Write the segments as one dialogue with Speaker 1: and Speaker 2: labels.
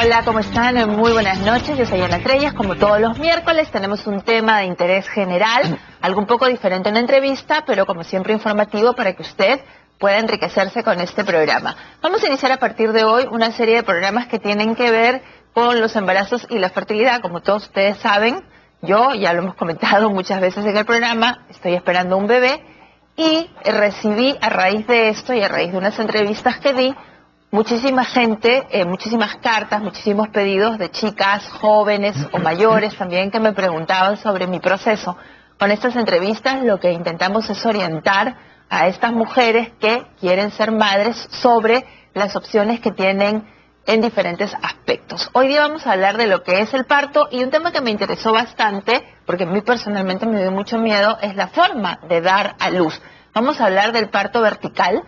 Speaker 1: Hola, ¿cómo están? Muy buenas noches, yo soy Ana Trellas. Como todos los miércoles tenemos un tema de interés general, algo un poco diferente en la entrevista, pero como siempre informativo para que usted pueda enriquecerse con este programa. Vamos a iniciar a partir de hoy una serie de programas que tienen que ver con los embarazos y la fertilidad. Como todos ustedes saben, yo ya lo hemos comentado muchas veces en el programa, estoy esperando un bebé y recibí a raíz de esto y a raíz de unas entrevistas que di, muchísima gente, muchísimas cartas, muchísimos pedidos de chicas jóvenes o mayores también que me preguntaban sobre mi proceso. Con estas entrevistas lo que intentamos es orientar a estas mujeres que quieren ser madres sobre las opciones que tienen en diferentes aspectos. Hoy día vamos a hablar de lo que es el parto y un tema que me interesó bastante, porque a mí personalmente me dio mucho miedo, es la forma de dar a luz. Vamos a hablar del parto vertical,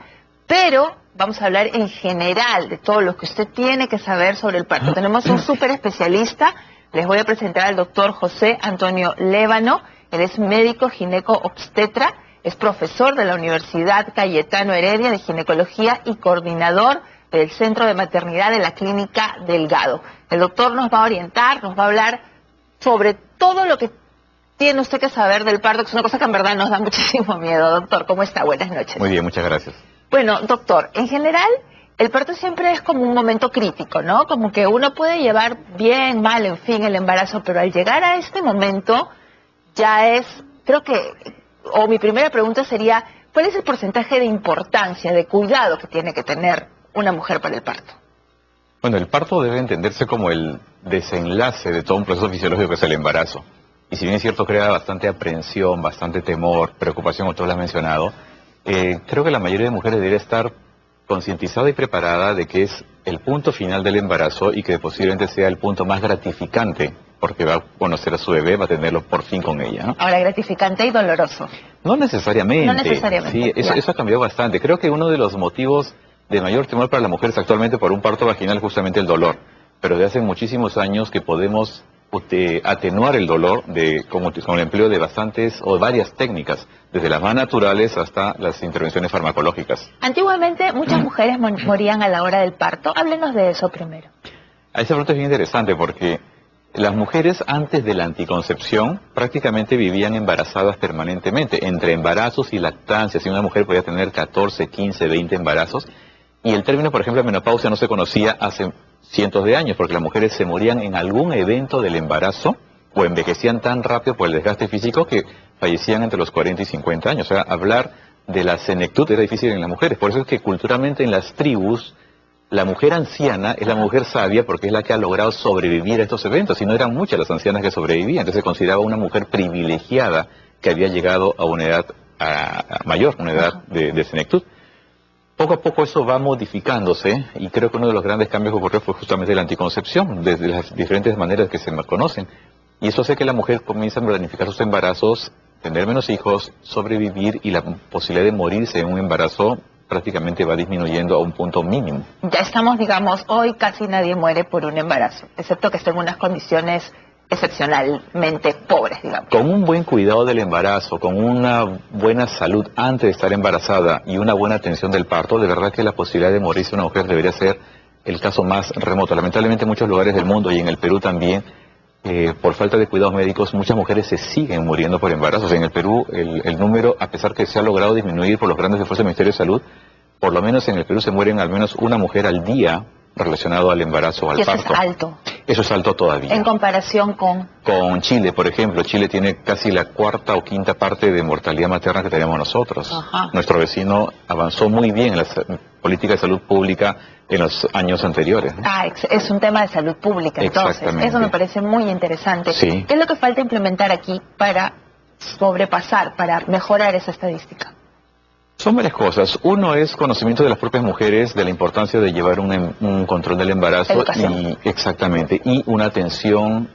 Speaker 1: pero vamos a hablar en general de todo lo que usted tiene que saber sobre el parto. Tenemos un súper especialista, les voy a presentar al doctor José Antonio Lévano. Él es médico gineco-obstetra, es profesor de la Universidad Cayetano Heredia de Ginecología y coordinador del Centro de Maternidad de la Clínica Delgado. El doctor nos va a orientar, nos va a hablar sobre todo lo que tiene usted que saber del parto, que es una cosa que en verdad nos da muchísimo miedo. Doctor, ¿cómo está? Buenas noches.
Speaker 2: Muy bien, muchas gracias.
Speaker 1: Bueno, doctor, en general el parto siempre es como un momento crítico, ¿no? Como que uno puede llevar bien, mal, en fin, el embarazo, pero al llegar a este momento ya es, creo que, o mi primera pregunta sería, ¿cuál es el porcentaje de importancia, de cuidado que tiene que tener una mujer para el parto?
Speaker 2: Bueno, el parto debe entenderse como el desenlace de todo un proceso fisiológico que es el embarazo. Y si bien es cierto, crea bastante aprensión, bastante temor, preocupación, como tú lo has mencionado, creo que la mayoría de mujeres debería estar concientizada y preparada de que es el punto final del embarazo y que posiblemente sea el punto más gratificante, porque va a conocer a su bebé, va a tenerlo por fin con ella, ¿no?
Speaker 1: Ahora, gratificante y doloroso.
Speaker 2: No necesariamente.
Speaker 1: No necesariamente.
Speaker 2: Sí, eso ha cambiado bastante. Creo que uno de los motivos de mayor temor para las mujeres actualmente por un parto vaginal es justamente el dolor. Pero de hace muchísimos años que podemos atenuar el dolor con el empleo de bastantes o varias técnicas, desde las más naturales hasta las intervenciones farmacológicas.
Speaker 1: Antiguamente muchas mujeres morían a la hora del parto. Háblenos de eso primero.
Speaker 2: Esa pregunta es bien interesante porque las mujeres antes de la anticoncepción prácticamente vivían embarazadas permanentemente, entre embarazos y lactancia. Si una mujer podía tener 14, 15, 20 embarazos, y el término, por ejemplo, menopausia no se conocía hace cientos de años, porque las mujeres se morían en algún evento del embarazo o envejecían tan rápido por el desgaste físico que fallecían entre los 40 y 50 años. O sea, hablar de la senectud era difícil en las mujeres. Por eso es que culturalmente en las tribus, la mujer anciana es la mujer sabia porque es la que ha logrado sobrevivir a estos eventos. Y no eran muchas las ancianas que sobrevivían. Entonces se consideraba una mujer privilegiada que había llegado a una edad mayor, una edad de senectud. Poco a poco eso va modificándose y creo que uno de los grandes cambios que ocurrió fue justamente la anticoncepción, desde las diferentes maneras que se conocen. Y eso hace que la mujer comience a planificar sus embarazos, tener menos hijos, sobrevivir y la posibilidad de morirse en un embarazo prácticamente va disminuyendo a un punto mínimo.
Speaker 1: Ya estamos, digamos, hoy casi nadie muere por un embarazo, excepto que esté en unas condiciones excepcionalmente pobres, digamos.
Speaker 2: Con un buen cuidado del embarazo, con una buena salud antes de estar embarazada y una buena atención del parto, de verdad que la posibilidad de morirse una mujer debería ser el caso más remoto. Lamentablemente en muchos lugares del mundo y en el Perú también, por falta de cuidados médicos, muchas mujeres se siguen muriendo por embarazos. En el Perú el número, a pesar que se ha logrado disminuir por los grandes esfuerzos del Ministerio de Salud, por lo menos en el Perú se mueren al menos una mujer al día relacionado al embarazo o al parto.
Speaker 1: Eso es alto.
Speaker 2: Eso es alto todavía.
Speaker 1: En comparación con
Speaker 2: Chile, por ejemplo. Chile tiene casi la cuarta o quinta parte de mortalidad materna que tenemos nosotros.
Speaker 1: Ajá.
Speaker 2: Nuestro vecino avanzó muy bien en las políticas de salud pública en los años anteriores, ¿no?
Speaker 1: Es un tema de salud pública, entonces.
Speaker 2: Exactamente.
Speaker 1: Eso me parece muy interesante.
Speaker 2: Sí.
Speaker 1: ¿Qué es lo que falta implementar aquí para sobrepasar, para mejorar esa estadística?
Speaker 2: Son varias cosas. Uno es conocimiento de las propias mujeres de la importancia de llevar un control del embarazo.
Speaker 1: Educación.
Speaker 2: Exactamente, y una atención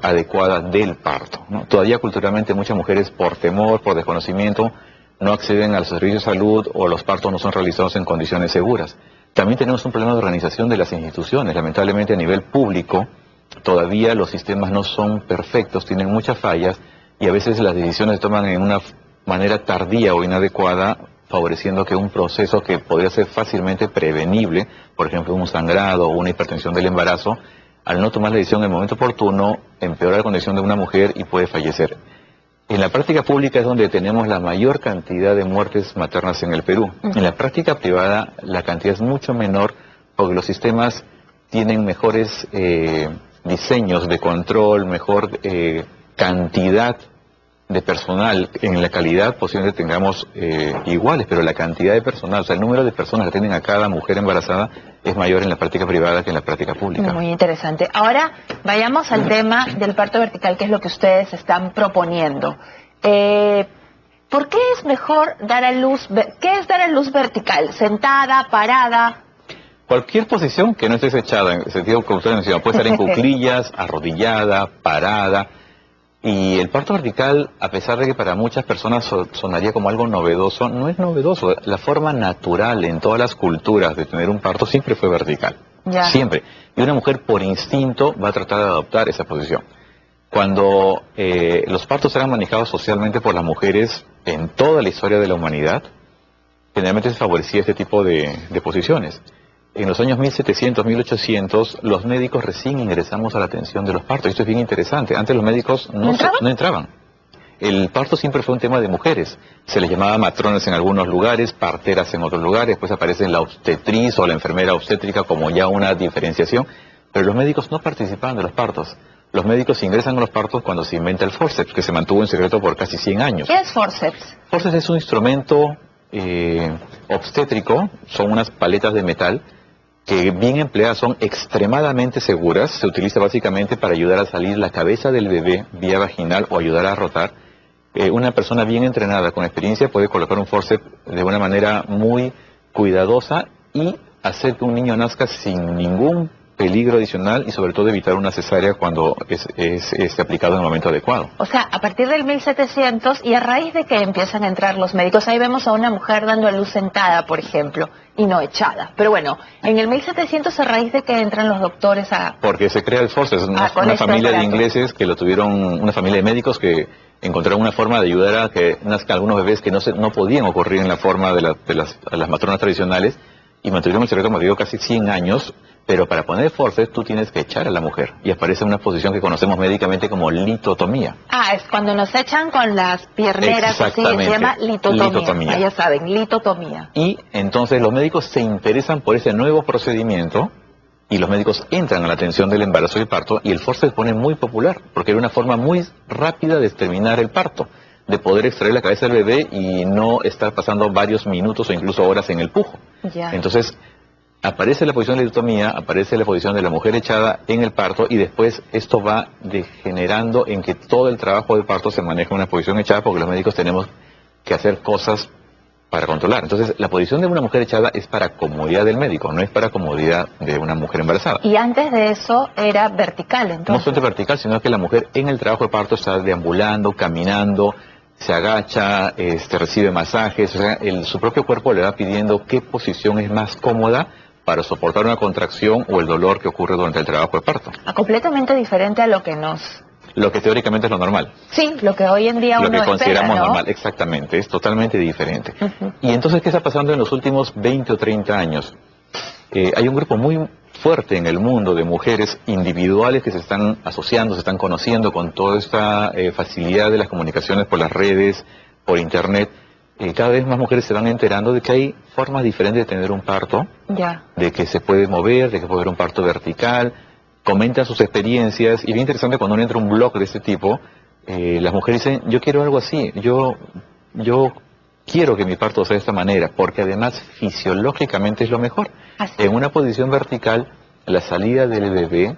Speaker 2: adecuada del parto, ¿no? Todavía culturalmente muchas mujeres por temor, por desconocimiento, no acceden a los servicios de salud o los partos no son realizados en condiciones seguras. También tenemos un problema de organización de las instituciones. Lamentablemente a nivel público todavía los sistemas no son perfectos, tienen muchas fallas y a veces las decisiones se toman en una manera tardía o inadecuada, favoreciendo que un proceso que podría ser fácilmente prevenible, por ejemplo un sangrado o una hipertensión del embarazo, al no tomar la decisión en el momento oportuno, empeora la condición de una mujer y puede fallecer. En la práctica pública es donde tenemos la mayor cantidad de muertes maternas en el Perú. En la práctica privada la cantidad es mucho menor porque los sistemas tienen mejores diseños de control, mejor cantidad de personal. En la calidad posiblemente tengamos iguales, pero la cantidad de personal, o sea, el número de personas que tienen a cada mujer embarazada es mayor en la práctica privada que en la práctica pública.
Speaker 1: Muy interesante. Ahora vayamos al tema del parto vertical, que es lo que ustedes están proponiendo. ¿Por qué es mejor dar a luz? ¿Qué es dar a luz vertical? ¿Sentada, parada?
Speaker 2: Cualquier posición que no estés echada, en el sentido que usted menciona, puede estar en cuclillas, arrodillada, parada. Y el parto vertical, a pesar de que para muchas personas sonaría como algo novedoso, no es novedoso. La forma natural en todas las culturas de tener un parto siempre fue vertical.
Speaker 1: Ya.
Speaker 2: Siempre. Y una mujer por instinto va a tratar de adoptar esa posición. Cuando los partos eran manejados socialmente por las mujeres en toda la historia de la humanidad, generalmente se favorecía este tipo de posiciones. En los años 1700, 1800, los médicos recién ingresamos a la atención de los partos. Esto es bien interesante. Antes los médicos no entraban. El parto siempre fue un tema de mujeres. Se les llamaba matronas en algunos lugares, parteras en otros lugares. Después aparece la obstetriz o la enfermera obstétrica como ya una diferenciación. Pero los médicos no participaban de los partos. Los médicos ingresan a los partos cuando se inventa el forceps, que se mantuvo en secreto por casi 100 años.
Speaker 1: ¿Qué es forceps?
Speaker 2: Forceps es un instrumento obstétrico, son unas paletas de metal que bien empleadas son extremadamente seguras. Se utiliza básicamente para ayudar a salir la cabeza del bebé vía vaginal o ayudar a rotar. Una persona bien entrenada con experiencia puede colocar un forceps de una manera muy cuidadosa y hacer que un niño nazca sin ningún peligro adicional y sobre todo evitar una cesárea cuando es aplicado en el momento adecuado.
Speaker 1: O sea, a partir del 1700 y a raíz de que empiezan a entrar los médicos, ahí vemos a una mujer dando a luz sentada, por ejemplo, y no echada. Pero bueno, en el 1700 a raíz de que entran los doctores a...
Speaker 2: Porque se crea el forceps, una familia de ingleses que lo tuvieron, una familia de médicos que encontraron una forma de ayudar a que nazcan algunos bebés que no podían ocurrir en la forma de las matronas tradicionales y mantuvieron el secreto, como digo, casi 100 años. Pero para poner forceps tú tienes que echar a la mujer y aparece una posición que conocemos médicamente como litotomía.
Speaker 1: Ah, es cuando nos echan con las pierneras, así, se llama litotomía. Ya saben, litotomía.
Speaker 2: Y entonces los médicos se interesan por ese nuevo procedimiento y los médicos entran a la atención del embarazo y el parto y el forceps se pone muy popular porque era una forma muy rápida de terminar el parto, de poder extraer la cabeza del bebé y no estar pasando varios minutos o incluso horas en el pujo.
Speaker 1: Ya.
Speaker 2: Entonces aparece la posición de litotomía, aparece la posición de la mujer echada en el parto y después esto va degenerando en que todo el trabajo de parto se maneja en una posición echada porque los médicos tenemos que hacer cosas para controlar. Entonces la posición de una mujer echada es para comodidad del médico, no es para comodidad de una mujer embarazada.
Speaker 1: Y antes de eso era vertical, entonces.
Speaker 2: No solamente vertical, sino que la mujer en el trabajo de parto está deambulando, caminando, se agacha, recibe masajes, o sea, su propio cuerpo le va pidiendo qué posición es más cómoda para soportar una contracción o el dolor que ocurre durante el trabajo de parto.
Speaker 1: Completamente diferente a lo que
Speaker 2: Lo que teóricamente es lo normal.
Speaker 1: Sí, lo que hoy en día uno espera,
Speaker 2: lo que consideramos
Speaker 1: ¿no?
Speaker 2: normal, exactamente, es totalmente diferente. Y entonces, ¿qué está pasando en los últimos 20 o 30 años? Hay un grupo muy fuerte en el mundo de mujeres individuales que se están asociando, se están conociendo con toda esta facilidad de las comunicaciones por las redes, por internet. Cada vez más mujeres se van enterando de que hay formas diferentes de tener un parto, de que se puede mover, de que puede haber un parto vertical, comentan sus experiencias, y bien interesante cuando uno entra a un blog de este tipo, las mujeres dicen, yo quiero algo así, yo quiero que mi parto sea de esta manera, porque además fisiológicamente es lo mejor. En una posición vertical, la salida del bebé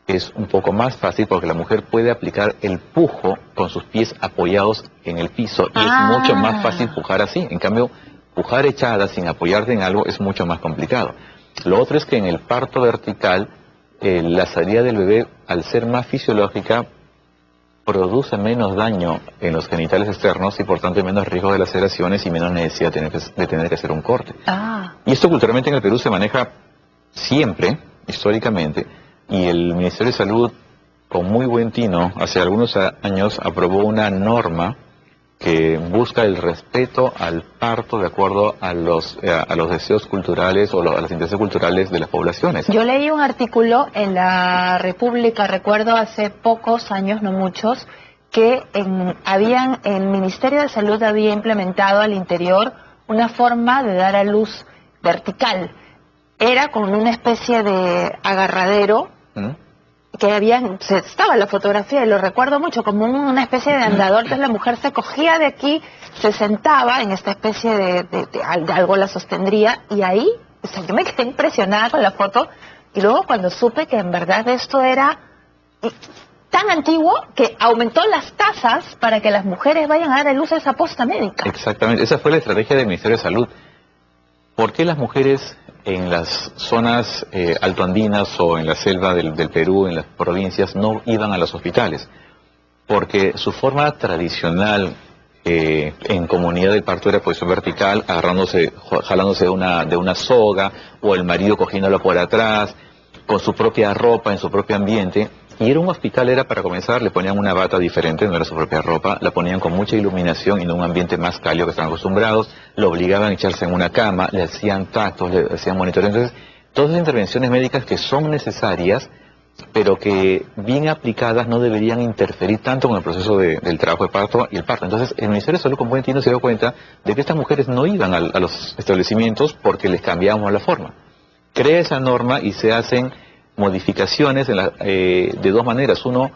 Speaker 2: es un poco más fácil porque la mujer puede aplicar el pujo con sus pies apoyados en el piso y es mucho más fácil pujar así. En cambio, pujar echada sin apoyarte en algo es mucho más complicado. Lo otro es que en el parto vertical, la salida del bebé, al ser más fisiológica, produce menos daño en los genitales externos y por tanto hay menos riesgo de laceraciones y menos necesidad de tener que hacer un corte. Y esto culturalmente en el Perú se maneja siempre, históricamente, y el Ministerio de Salud, con muy buen tino, hace algunos años aprobó una norma que busca el respeto al parto de acuerdo a los deseos culturales o a los intereses culturales de las poblaciones.
Speaker 1: Yo leí un artículo en la República, recuerdo hace pocos años, no muchos, que el Ministerio de Salud había implementado al interior una forma de dar a luz vertical. Era con una especie de agarradero que estaba la fotografía y lo recuerdo mucho, como una especie de andador. Entonces la mujer se cogía de aquí, se sentaba en esta especie de algo la sostendría, y ahí, o sea, yo me quedé impresionada con la foto, y luego cuando supe que en verdad esto era tan antiguo que aumentó las tasas para que las mujeres vayan a dar a luz a esa posta médica.
Speaker 2: Exactamente, esa fue la estrategia del Ministerio de Salud. ¿Por qué las mujeres en las zonas altoandinas o en la selva del Perú, en las provincias, no iban a los hospitales? Porque su forma tradicional en comunidad del parto era posición vertical, jalándose de una soga, o el marido cogiéndola por atrás, con su propia ropa, en su propio ambiente. Y era un hospital, era para comenzar, le ponían una bata diferente, no era su propia ropa, la ponían con mucha iluminación y en un ambiente más cálido que estaban acostumbrados, lo obligaban a echarse en una cama, le hacían tactos, le hacían monitoreo. Entonces, todas esas intervenciones médicas que son necesarias, pero que bien aplicadas no deberían interferir tanto con el proceso del trabajo de parto y el parto. Entonces, el Ministerio de Salud, con buen tino, se dio cuenta de que estas mujeres no iban a los establecimientos porque les cambiábamos la forma. Crea esa norma y se hacen modificaciones de dos maneras. Uno,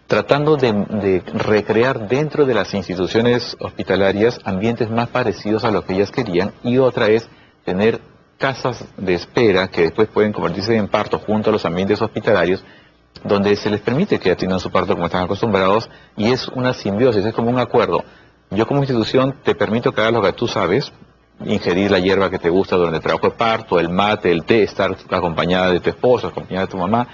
Speaker 2: tratando de recrear dentro de las instituciones hospitalarias ambientes más parecidos a lo que ellas querían, y otra es tener casas de espera que después pueden convertirse en parto junto a los ambientes hospitalarios, donde se les permite que atiendan su parto como están acostumbrados, y es una simbiosis, es como un acuerdo. Yo como institución te permito que hagas lo que tú sabes, ingerir la hierba que te gusta durante el trabajo de parto, el mate, el té, estar acompañada de tu esposo, acompañada de tu mamá,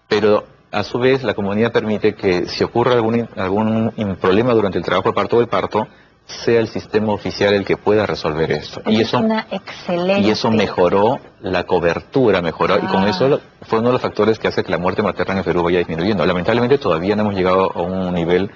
Speaker 2: pero a su vez la comunidad permite que si ocurre algún problema durante el trabajo de parto o el parto, sea el sistema oficial el que pueda resolver esto.
Speaker 1: Es una excelente.
Speaker 2: Y eso mejoró la cobertura, y con eso fue uno de los factores que hace que la muerte materna en el Perú vaya disminuyendo. Lamentablemente todavía no hemos llegado a un nivel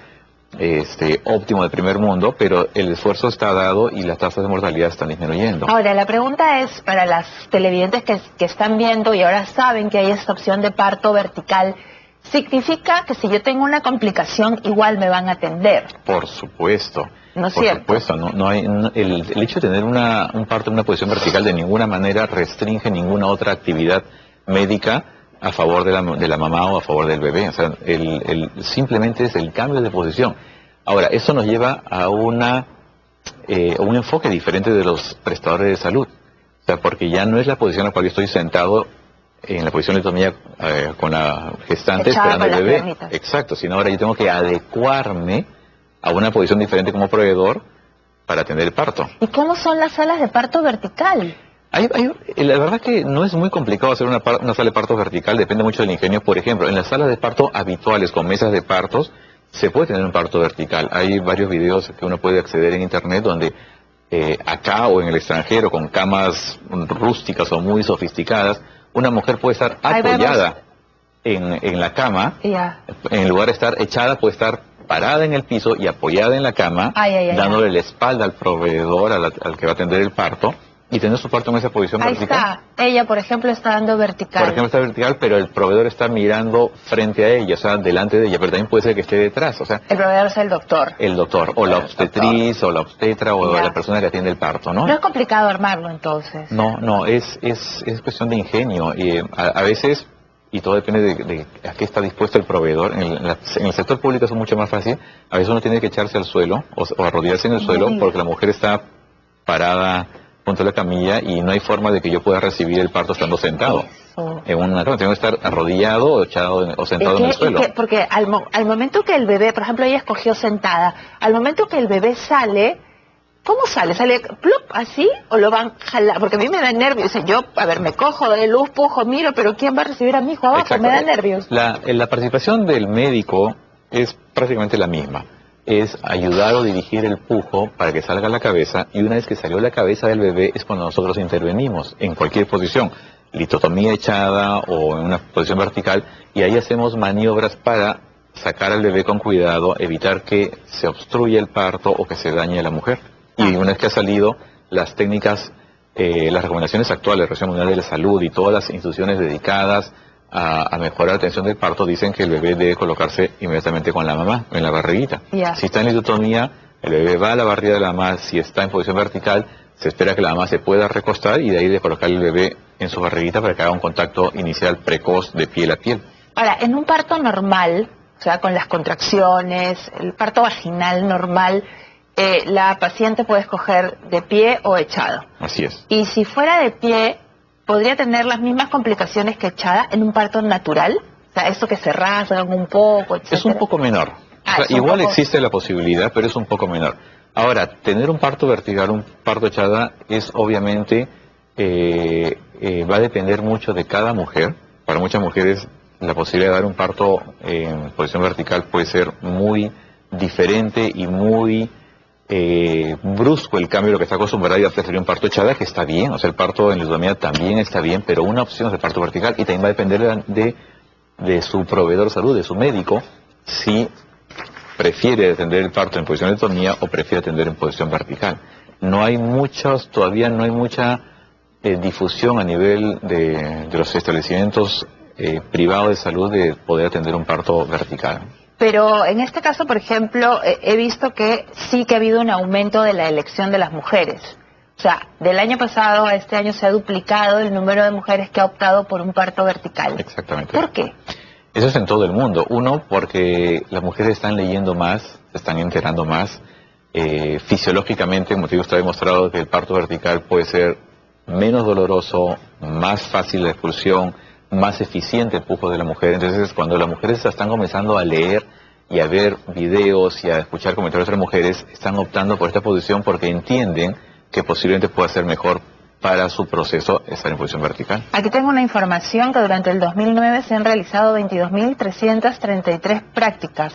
Speaker 2: óptimo de primer mundo, pero el esfuerzo está dado y las tasas de mortalidad están disminuyendo.
Speaker 1: Ahora, la pregunta es para las televidentes que están viendo y ahora saben que hay esta opción de parto vertical, ¿significa que si yo tengo una complicación igual me van a atender?
Speaker 2: Por supuesto.
Speaker 1: ¿No es cierto?
Speaker 2: Por supuesto, el hecho de tener un parto en una posición vertical de ninguna manera restringe ninguna otra actividad médica a favor de la mamá o a favor del bebé. O sea, simplemente es el cambio de posición. Ahora, eso nos lleva a un enfoque diferente de los prestadores de salud. O sea, porque ya no es la posición en la cual yo estoy sentado en la posición de tomía con la gestante esperando al bebé. Exacto, sino ahora yo tengo que adecuarme a una posición diferente como proveedor para atender el parto.
Speaker 1: ¿Y cómo son las salas de parto vertical?
Speaker 2: La verdad que no es muy complicado hacer una sala de parto vertical, depende mucho del ingenio. Por ejemplo, en las salas de parto habituales con mesas de partos, se puede tener un parto vertical. Hay varios videos que uno puede acceder en internet donde acá o en el extranjero, con camas rústicas o muy sofisticadas, una mujer puede estar apoyada en la cama, en lugar de estar echada, puede estar parada en el piso y apoyada en la cama, dándole la espalda al proveedor, al que va a atender el parto, y tener su parto en esa posición vertical.
Speaker 1: Ahí está. Ella, por ejemplo, está dando vertical.
Speaker 2: Por ejemplo, está vertical, pero el proveedor está mirando frente a ella, o sea, delante de ella, pero también puede ser que esté detrás, o sea.
Speaker 1: El proveedor es el doctor.
Speaker 2: El doctor, o la obstetriz, o la obstetra, o la persona que atiende el parto, ¿no?
Speaker 1: No es complicado armarlo, entonces.
Speaker 2: No, es cuestión de ingenio. Y a veces, y todo depende de a qué está dispuesto el proveedor. En el sector público es mucho más fácil. A veces uno tiene que echarse al suelo, o arrodillarse en el suelo, porque la mujer está parada junto a la camilla y no hay forma de que yo pueda recibir el parto estando sentado. En una cama, tengo que estar arrodillado o echado o sentado en el suelo.
Speaker 1: Porque al momento que el bebé, por ejemplo, ella escogió sentada, al momento que el bebé sale, ¿cómo sale? ¿Sale plup, así o lo van a jalar? Porque a mí me da nervios. Yo, me cojo de luz, pujo, miro, pero ¿quién va a recibir a mi hijo abajo?
Speaker 2: Exacto.
Speaker 1: Me da nervios.
Speaker 2: La participación del médico es prácticamente la misma. Es ayudar o dirigir el pujo para que salga la cabeza, y una vez que salió la cabeza del bebé es cuando nosotros intervenimos en cualquier posición, litotomía echada o en una posición vertical, y ahí hacemos maniobras para sacar al bebé con cuidado, evitar que se obstruya el parto o que se dañe a la mujer. Y una vez que ha salido, las técnicas, las recomendaciones actuales de la Organización Mundial de la Salud y todas las instituciones dedicadas a mejorar la atención del parto dicen que el bebé debe colocarse inmediatamente con la mamá, en la barriguita. Si está en litotomía, el bebé va a la barriga de la mamá. Si está en posición vertical, se espera que la mamá se pueda recostar y de ahí de colocar el bebé en su barriguita para que haga un contacto inicial precoz de piel a piel.
Speaker 1: Ahora, en un parto normal, o sea, con las contracciones, el parto vaginal normal, la paciente puede escoger de pie o echado.
Speaker 2: Así es.
Speaker 1: Y si fuera de pie, ¿podría tener las mismas complicaciones que echada en un parto natural? O sea, eso que se rasgan un poco, etcétera.
Speaker 2: Es un poco menor. O sea, igual existe la posibilidad, pero es un poco menor. Ahora, tener un parto vertical, un parto echada, es obviamente, va a depender mucho de cada mujer. Para muchas mujeres, la posibilidad de dar un parto en posición vertical puede ser muy diferente y muy brusco el cambio de lo que está acostumbrada, y a preferir un parto echada, que está bien. O sea, el parto en litotomía también está bien, pero una opción es el parto vertical, y también va a depender de su proveedor de salud, de su médico, si prefiere atender el parto en posición de litotomía o prefiere atender en posición vertical. Todavía no hay mucha difusión a nivel de los establecimientos privados de salud de poder atender un parto vertical.
Speaker 1: Pero en este caso, por ejemplo, he visto que sí que ha habido un aumento de la elección de las mujeres. O sea, del año pasado a este año se ha duplicado el número de mujeres que ha optado por un parto vertical.
Speaker 2: Exactamente.
Speaker 1: ¿Por qué?
Speaker 2: Eso es en todo el mundo. Uno, porque las mujeres están leyendo más, se están enterando más. Fisiológicamente, como te digo, está demostrado que el parto vertical puede ser menos doloroso, más fácil la expulsión, más eficiente el pujo de la mujer. Entonces, cuando las mujeres están comenzando a leer y a ver videos y a escuchar comentarios de otras mujeres, están optando por esta posición porque entienden que posiblemente pueda ser mejor para su proceso estar en posición vertical.
Speaker 1: Aquí tengo una información que durante el 2009 se han realizado 22.333 prácticas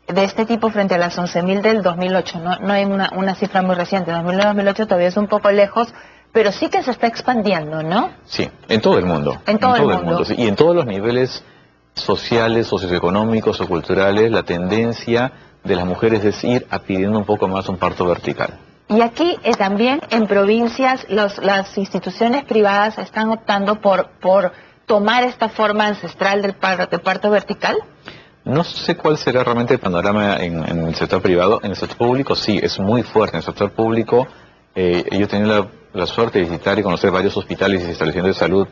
Speaker 1: de este tipo frente a las 11.000 del 2008. No hay una cifra muy reciente. 2009-2008 todavía es un poco lejos, pero sí que se está expandiendo, ¿no?
Speaker 2: Sí, en todo el mundo.
Speaker 1: En todo el mundo.
Speaker 2: Sí. Y en todos los niveles sociales, socioeconómicos o culturales, la tendencia de las mujeres es ir pidiendo un poco más un parto vertical.
Speaker 1: Y aquí también en provincias las instituciones privadas están optando por tomar esta forma ancestral del parto vertical.
Speaker 2: No sé cuál será realmente el panorama en el sector privado. En el sector público sí, es muy fuerte. En el sector público yo he tenido la suerte de visitar y conocer varios hospitales y establecimientos de salud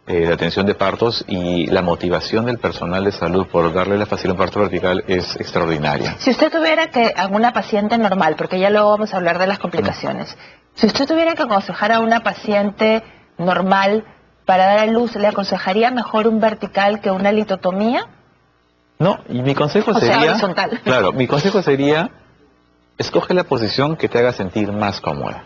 Speaker 2: de atención de partos, y la motivación del personal de salud por darle la facilidad a un parto vertical es extraordinaria.
Speaker 1: Si usted tuviera que, a una paciente normal, porque ya luego vamos a hablar de las complicaciones, si usted tuviera que aconsejar a una paciente normal para dar a luz, ¿le aconsejaría mejor un vertical que una litotomía?
Speaker 2: No, y mi consejo sería...
Speaker 1: horizontal.
Speaker 2: Claro, mi consejo sería, escoge la posición que te haga sentir más cómoda.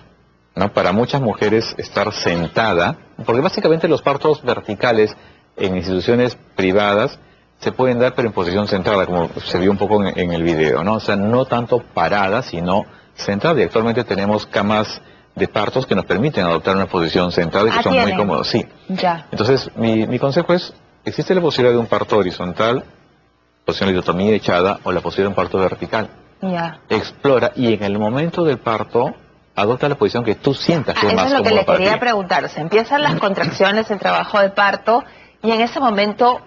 Speaker 2: ¿No? Para muchas mujeres estar sentada, porque básicamente los partos verticales en instituciones privadas se pueden dar pero en posición sentada, como se vio un poco en el video, ¿no? O sea, no tanto parada, sino sentada. Y actualmente tenemos camas de partos que nos permiten adoptar una posición sentada y que son muy cómodos. Sí.
Speaker 1: Ya.
Speaker 2: Entonces, mi consejo es, existe la posibilidad de un parto horizontal, posición de litotomía echada, o la posibilidad de un parto vertical.
Speaker 1: Ya.
Speaker 2: Explora, y en el momento del parto adopta la posición que tú sientas que es más cómoda.
Speaker 1: Eso es lo que le quería
Speaker 2: ti.
Speaker 1: preguntar. Se empiezan las contracciones, el trabajo de parto, y en ese momento,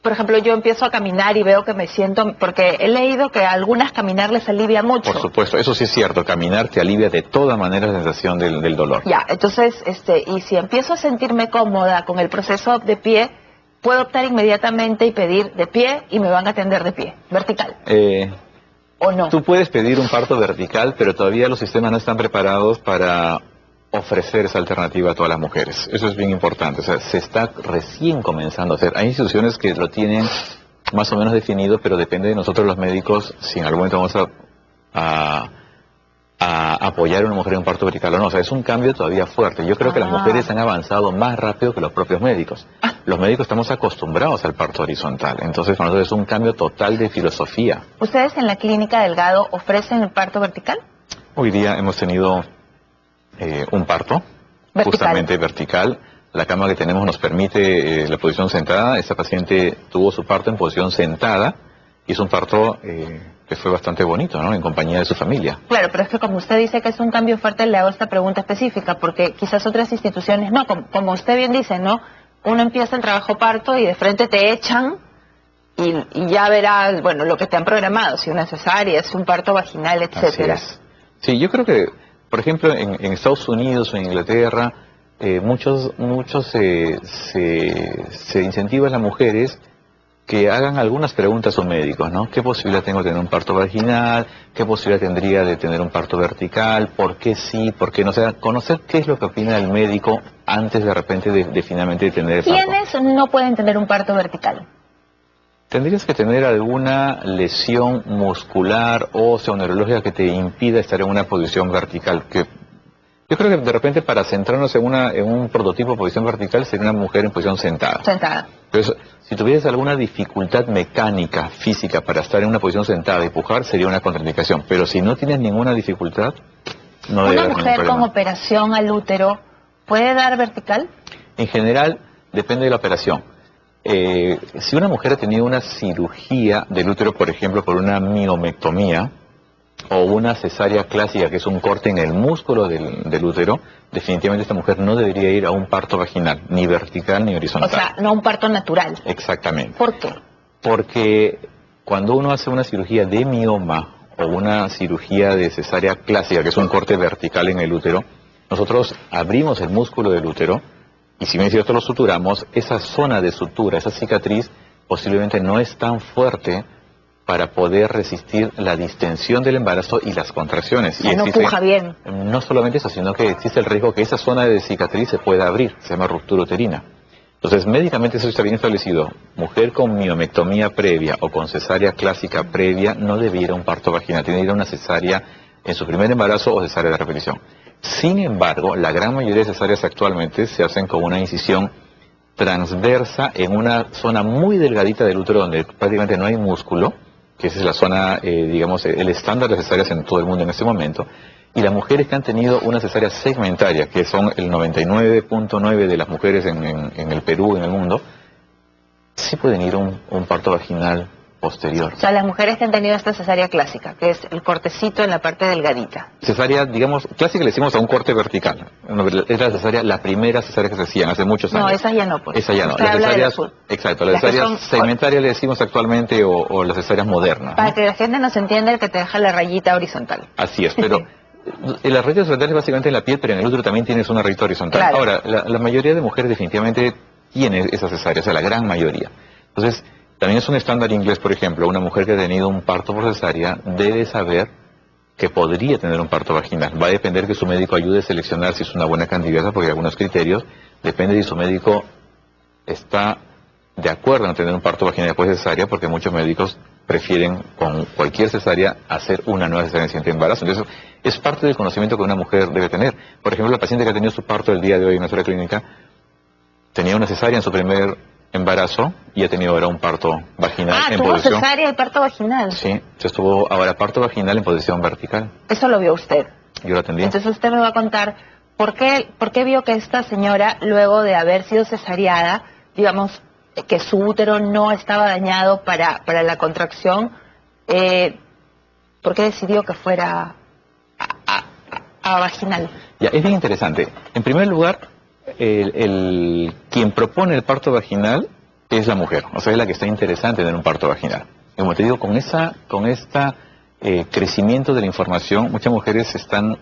Speaker 1: por ejemplo, yo empiezo a caminar y veo que me siento, porque he leído que a algunas caminar les alivia mucho.
Speaker 2: Por supuesto, eso sí es cierto, caminar te alivia de toda manera la sensación del dolor.
Speaker 1: Ya, entonces, y si empiezo a sentirme cómoda con el proceso de pie, puedo optar inmediatamente y pedir de pie y me van a atender de pie, vertical. ¿O no?
Speaker 2: Tú puedes pedir un parto vertical, pero todavía los sistemas no están preparados para ofrecer esa alternativa a todas las mujeres. Eso es bien importante. O sea, se está recién comenzando a hacer. Hay instituciones que lo tienen más o menos definido, pero depende de nosotros los médicos si en algún momento vamos a apoyar a una mujer en un parto vertical o no. O sea, es un cambio todavía fuerte. Yo creo que las mujeres han avanzado más rápido que los propios médicos. Los médicos estamos acostumbrados al parto horizontal. Entonces, para nosotros es un cambio total de filosofía.
Speaker 1: ¿Ustedes en la Clínica Delgado ofrecen el parto vertical?
Speaker 2: Hoy día hemos tenido un parto, justamente vertical. La cama que tenemos nos permite la posición sentada. Esta paciente tuvo su parto en posición sentada. Y es un parto que fue bastante bonito, ¿no? En compañía de su familia.
Speaker 1: Claro, pero es que como usted dice que es un cambio fuerte, le hago esta pregunta específica, porque quizás otras instituciones no, como usted bien dice, ¿no? Uno empieza el trabajo parto y de frente te echan y ya verás, bueno, lo que te han programado, si una cesárea, si un parto vaginal, etcétera.
Speaker 2: Así es. Sí, yo creo que, por ejemplo, en Estados Unidos o en Inglaterra, muchos se incentiva a las mujeres que hagan algunas preguntas a sus médicos, ¿no? ¿Qué posibilidad tengo de tener un parto vaginal? ¿Qué posibilidad tendría de tener un parto vertical? ¿Por qué sí? ¿Por qué no? O sea, conocer qué es lo que opina el médico antes de repente de finalmente tener el parto.
Speaker 1: ¿Quiénes no pueden tener un parto vertical?
Speaker 2: Tendrías que tener alguna lesión muscular, ósea o neurológica que te impida estar en una posición vertical. Yo creo que de repente para centrarnos en un prototipo de posición vertical sería una mujer en posición sentada.
Speaker 1: Sentada.
Speaker 2: Pero si tuvieras alguna dificultad mecánica, física, para estar en una posición sentada y pujar, sería una contraindicación. Pero si no tienes ninguna dificultad, no debe haber ningún problema.
Speaker 1: ¿Una mujer con operación al útero puede dar vertical?
Speaker 2: En general, depende de la operación. Si una mujer ha tenido una cirugía del útero, por ejemplo, por una miomectomía, o una cesárea clásica, que es un corte en el músculo del útero, definitivamente esta mujer no debería ir a un parto vaginal, ni vertical ni horizontal.
Speaker 1: O sea, no un parto natural.
Speaker 2: Exactamente.
Speaker 1: ¿Por qué?
Speaker 2: Porque cuando uno hace una cirugía de mioma o una cirugía de cesárea clásica, que es un corte vertical en el útero, nosotros abrimos el músculo del útero y si bien es cierto lo suturamos, esa zona de sutura, esa cicatriz, posiblemente no es tan fuerte para poder resistir la distensión del embarazo y las contracciones.
Speaker 1: Y no puja bien.
Speaker 2: No solamente eso, sino que existe el riesgo que esa zona de cicatriz se pueda abrir, se llama ruptura uterina. Entonces, médicamente eso está bien establecido. Mujer con miomectomía previa o con cesárea clásica previa no debe ir a un parto vaginal, tiene que ir a una cesárea en su primer embarazo o cesárea de repetición. Sin embargo, la gran mayoría de cesáreas actualmente se hacen con una incisión transversa en una zona muy delgadita del útero donde prácticamente no hay músculo, que esa es la zona, digamos, el estándar de cesáreas en todo el mundo en este momento, y las mujeres que han tenido una cesárea segmentaria, que son el 99.9% de las mujeres en el Perú, en el mundo, sí pueden ir a un parto vaginal posterior.
Speaker 1: O sea, las mujeres que han tenido esta cesárea clásica, que es el cortecito en la parte delgadita.
Speaker 2: Cesárea, digamos, clásica le decimos a un corte vertical. Es la cesárea, la primera cesárea que se hacían hace muchos años.
Speaker 1: No, esas ya no, pues.
Speaker 2: Esa ya no.
Speaker 1: Usted
Speaker 2: Las
Speaker 1: habla
Speaker 2: cesáreas,
Speaker 1: del azul.
Speaker 2: exacto, las cesáreas segmentarias le decimos actualmente o las cesáreas modernas, ¿no?
Speaker 1: Para que la gente nos entienda, el que te deja la rayita horizontal.
Speaker 2: Así es, pero la rayita horizontal es básicamente en la piel, pero en el útero también tienes una rayita horizontal.
Speaker 1: Claro.
Speaker 2: Ahora, la mayoría de mujeres definitivamente tiene esa cesárea, o sea, la gran mayoría. Entonces, también es un estándar inglés, por ejemplo, una mujer que ha tenido un parto por cesárea debe saber que podría tener un parto vaginal. Va a depender que su médico ayude a seleccionar si es una buena candidata, porque hay algunos criterios. Depende si su médico está de acuerdo en tener un parto vaginal después de cesárea, porque muchos médicos prefieren con cualquier cesárea hacer una nueva cesárea en el siguiente embarazo. Entonces, es parte del conocimiento que una mujer debe tener. Por ejemplo, la paciente que ha tenido su parto el día de hoy en nuestra clínica tenía una cesárea en su primer embarazo y ha tenido ahora un parto vaginal en
Speaker 1: tuvo
Speaker 2: posición.
Speaker 1: cesárea y parto vaginal.
Speaker 2: Sí, se estuvo ahora parto vaginal en posición vertical.
Speaker 1: Eso lo vio usted.
Speaker 2: Yo lo atendí.
Speaker 1: Entonces usted me va a contar por qué vio que esta señora, luego de haber sido cesáreada, digamos, que su útero no estaba dañado para la contracción, ¿por qué decidió que fuera a vaginal?
Speaker 2: Ya, es bien interesante. En primer lugar, quien propone el parto vaginal es la mujer, o sea, es la que está interesante en un parto vaginal. Como te digo, con esta crecimiento de la información, muchas mujeres están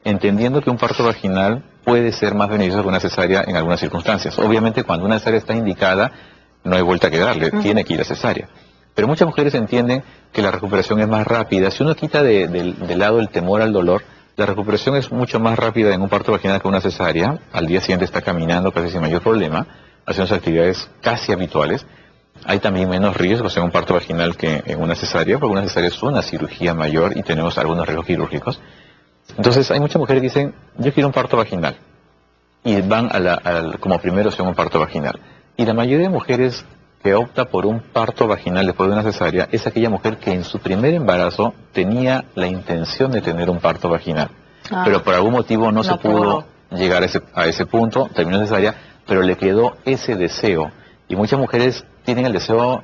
Speaker 2: entendiendo que un parto vaginal puede ser más beneficioso que una cesárea en algunas circunstancias. Obviamente, cuando una cesárea está indicada, no hay vuelta que darle, tiene que ir a cesárea. Pero muchas mujeres entienden que la recuperación es más rápida. Si uno quita de lado el temor al dolor, la recuperación es mucho más rápida en un parto vaginal que una cesárea. Al día siguiente está caminando casi sin mayor problema, haciendo sus actividades casi habituales. Hay también menos riesgos en un parto vaginal que en una cesárea, porque una cesárea es una cirugía mayor y tenemos algunos riesgos quirúrgicos. Entonces hay muchas mujeres que dicen, yo quiero un parto vaginal. Y van como primera opción un parto vaginal. Y la mayoría de mujeres que opta por un parto vaginal después de una cesárea es aquella mujer que en su primer embarazo tenía la intención de tener un parto vaginal. Pero por algún motivo no se pudo llegar a ese punto, terminó cesárea, pero le quedó ese deseo. Y muchas mujeres tienen el deseo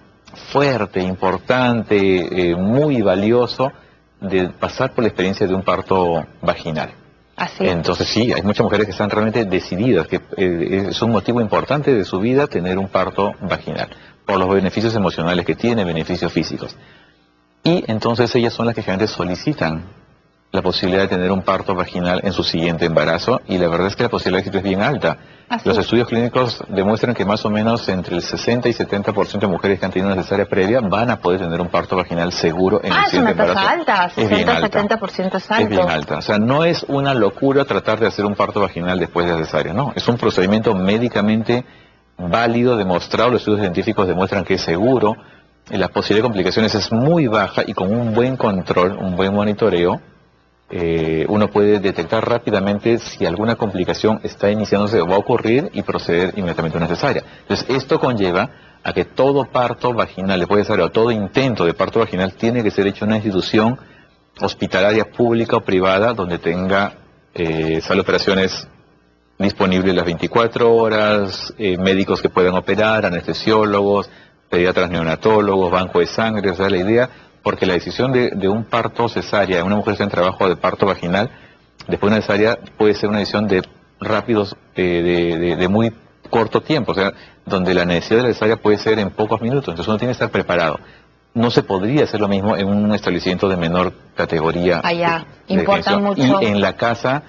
Speaker 2: fuerte, importante, muy valioso de pasar por la experiencia de un parto vaginal.
Speaker 1: Así.
Speaker 2: Entonces sí, hay muchas mujeres que están realmente decididas, que es un motivo importante de su vida tener un parto vaginal, por los beneficios emocionales que tiene, beneficios físicos. Y entonces ellas son las que generalmente solicitan la posibilidad de tener un parto vaginal en su siguiente embarazo, y la verdad es que la posibilidad de éxito es bien alta.
Speaker 1: Así.
Speaker 2: Los estudios clínicos demuestran que más o menos entre el 60 y 70% de mujeres que han tenido una cesárea previa van a poder tener un parto vaginal seguro en el siguiente embarazo.
Speaker 1: Es una tasa alta, 60-70% es alto.
Speaker 2: Es bien alta, o sea, no es una locura tratar de hacer un parto vaginal después de la cesárea, no, es un procedimiento médicamente válido, demostrado, los estudios científicos demuestran que es seguro, la posibilidad de complicaciones es muy baja, y con un buen control, un buen monitoreo, uno puede detectar rápidamente si alguna complicación está iniciándose o va a ocurrir y proceder inmediatamente a una cesárea. Entonces, esto conlleva a que todo parto vaginal, después de cesárea, o todo intento de parto vaginal tiene que ser hecho en una institución hospitalaria pública o privada donde tenga sala de operaciones disponible las 24 horas, médicos que puedan operar, anestesiólogos, pediatras neonatólogos, banco de sangre. O sea, la idea, porque la decisión de un parto cesárea, de una mujer que está en trabajo de parto vaginal, después de una cesárea, puede ser una decisión de rápidos, de muy corto tiempo, o sea, donde la necesidad de la cesárea puede ser en pocos minutos, entonces uno tiene que estar preparado. No se podría hacer lo mismo en un establecimiento de menor categoría.
Speaker 1: Allá, importa mucho.
Speaker 2: Y en la casa,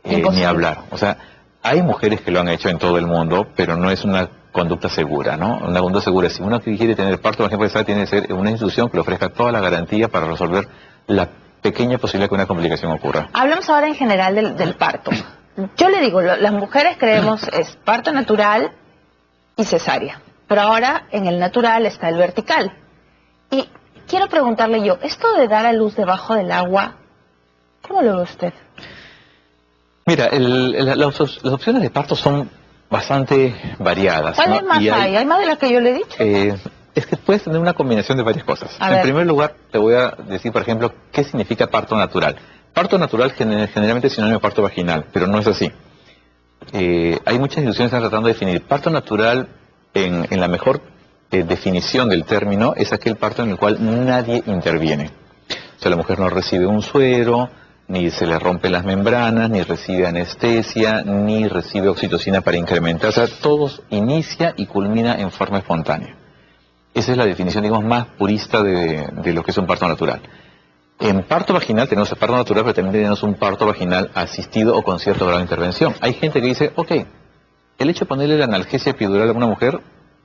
Speaker 2: ni hablar. O sea, hay mujeres que lo han hecho en todo el mundo, pero no es una conducta segura, ¿no? Una conducta segura, si uno quiere tener parto vaginal, tiene que ser en una institución que le ofrezca toda la garantía para resolver la pequeña posibilidad que una complicación ocurra.
Speaker 1: Hablamos ahora en general del parto. Yo le digo, las mujeres creemos es parto natural y cesárea, pero ahora en el natural está el vertical. Y quiero preguntarle yo, esto de dar a luz debajo del agua, ¿cómo lo ve usted?
Speaker 2: Mira, las opciones de parto son bastante variadas, ¿no?
Speaker 1: ¿Cuáles más hay? ¿Hay más de las que yo le he dicho?
Speaker 2: Es que puedes tener una combinación de varias cosas. En primer lugar, te voy a decir, por ejemplo, qué significa parto natural. Parto natural generalmente es sinónimo de parto vaginal, pero no es así. Hay muchas instituciones que están tratando de definir. Parto natural, en la mejor definición del término, es aquel parto en el cual nadie interviene. O sea, la mujer no recibe un suero, ni se le rompen las membranas, ni recibe anestesia, ni recibe oxitocina para incrementar. O sea, todo inicia y culmina en forma espontánea. Esa es la definición, digamos, más purista de lo que es un parto natural. En parto vaginal tenemos el parto natural, pero también tenemos un parto vaginal asistido o con cierto grado de intervención. Hay gente que dice, ok, el hecho de ponerle la analgesia epidural a una mujer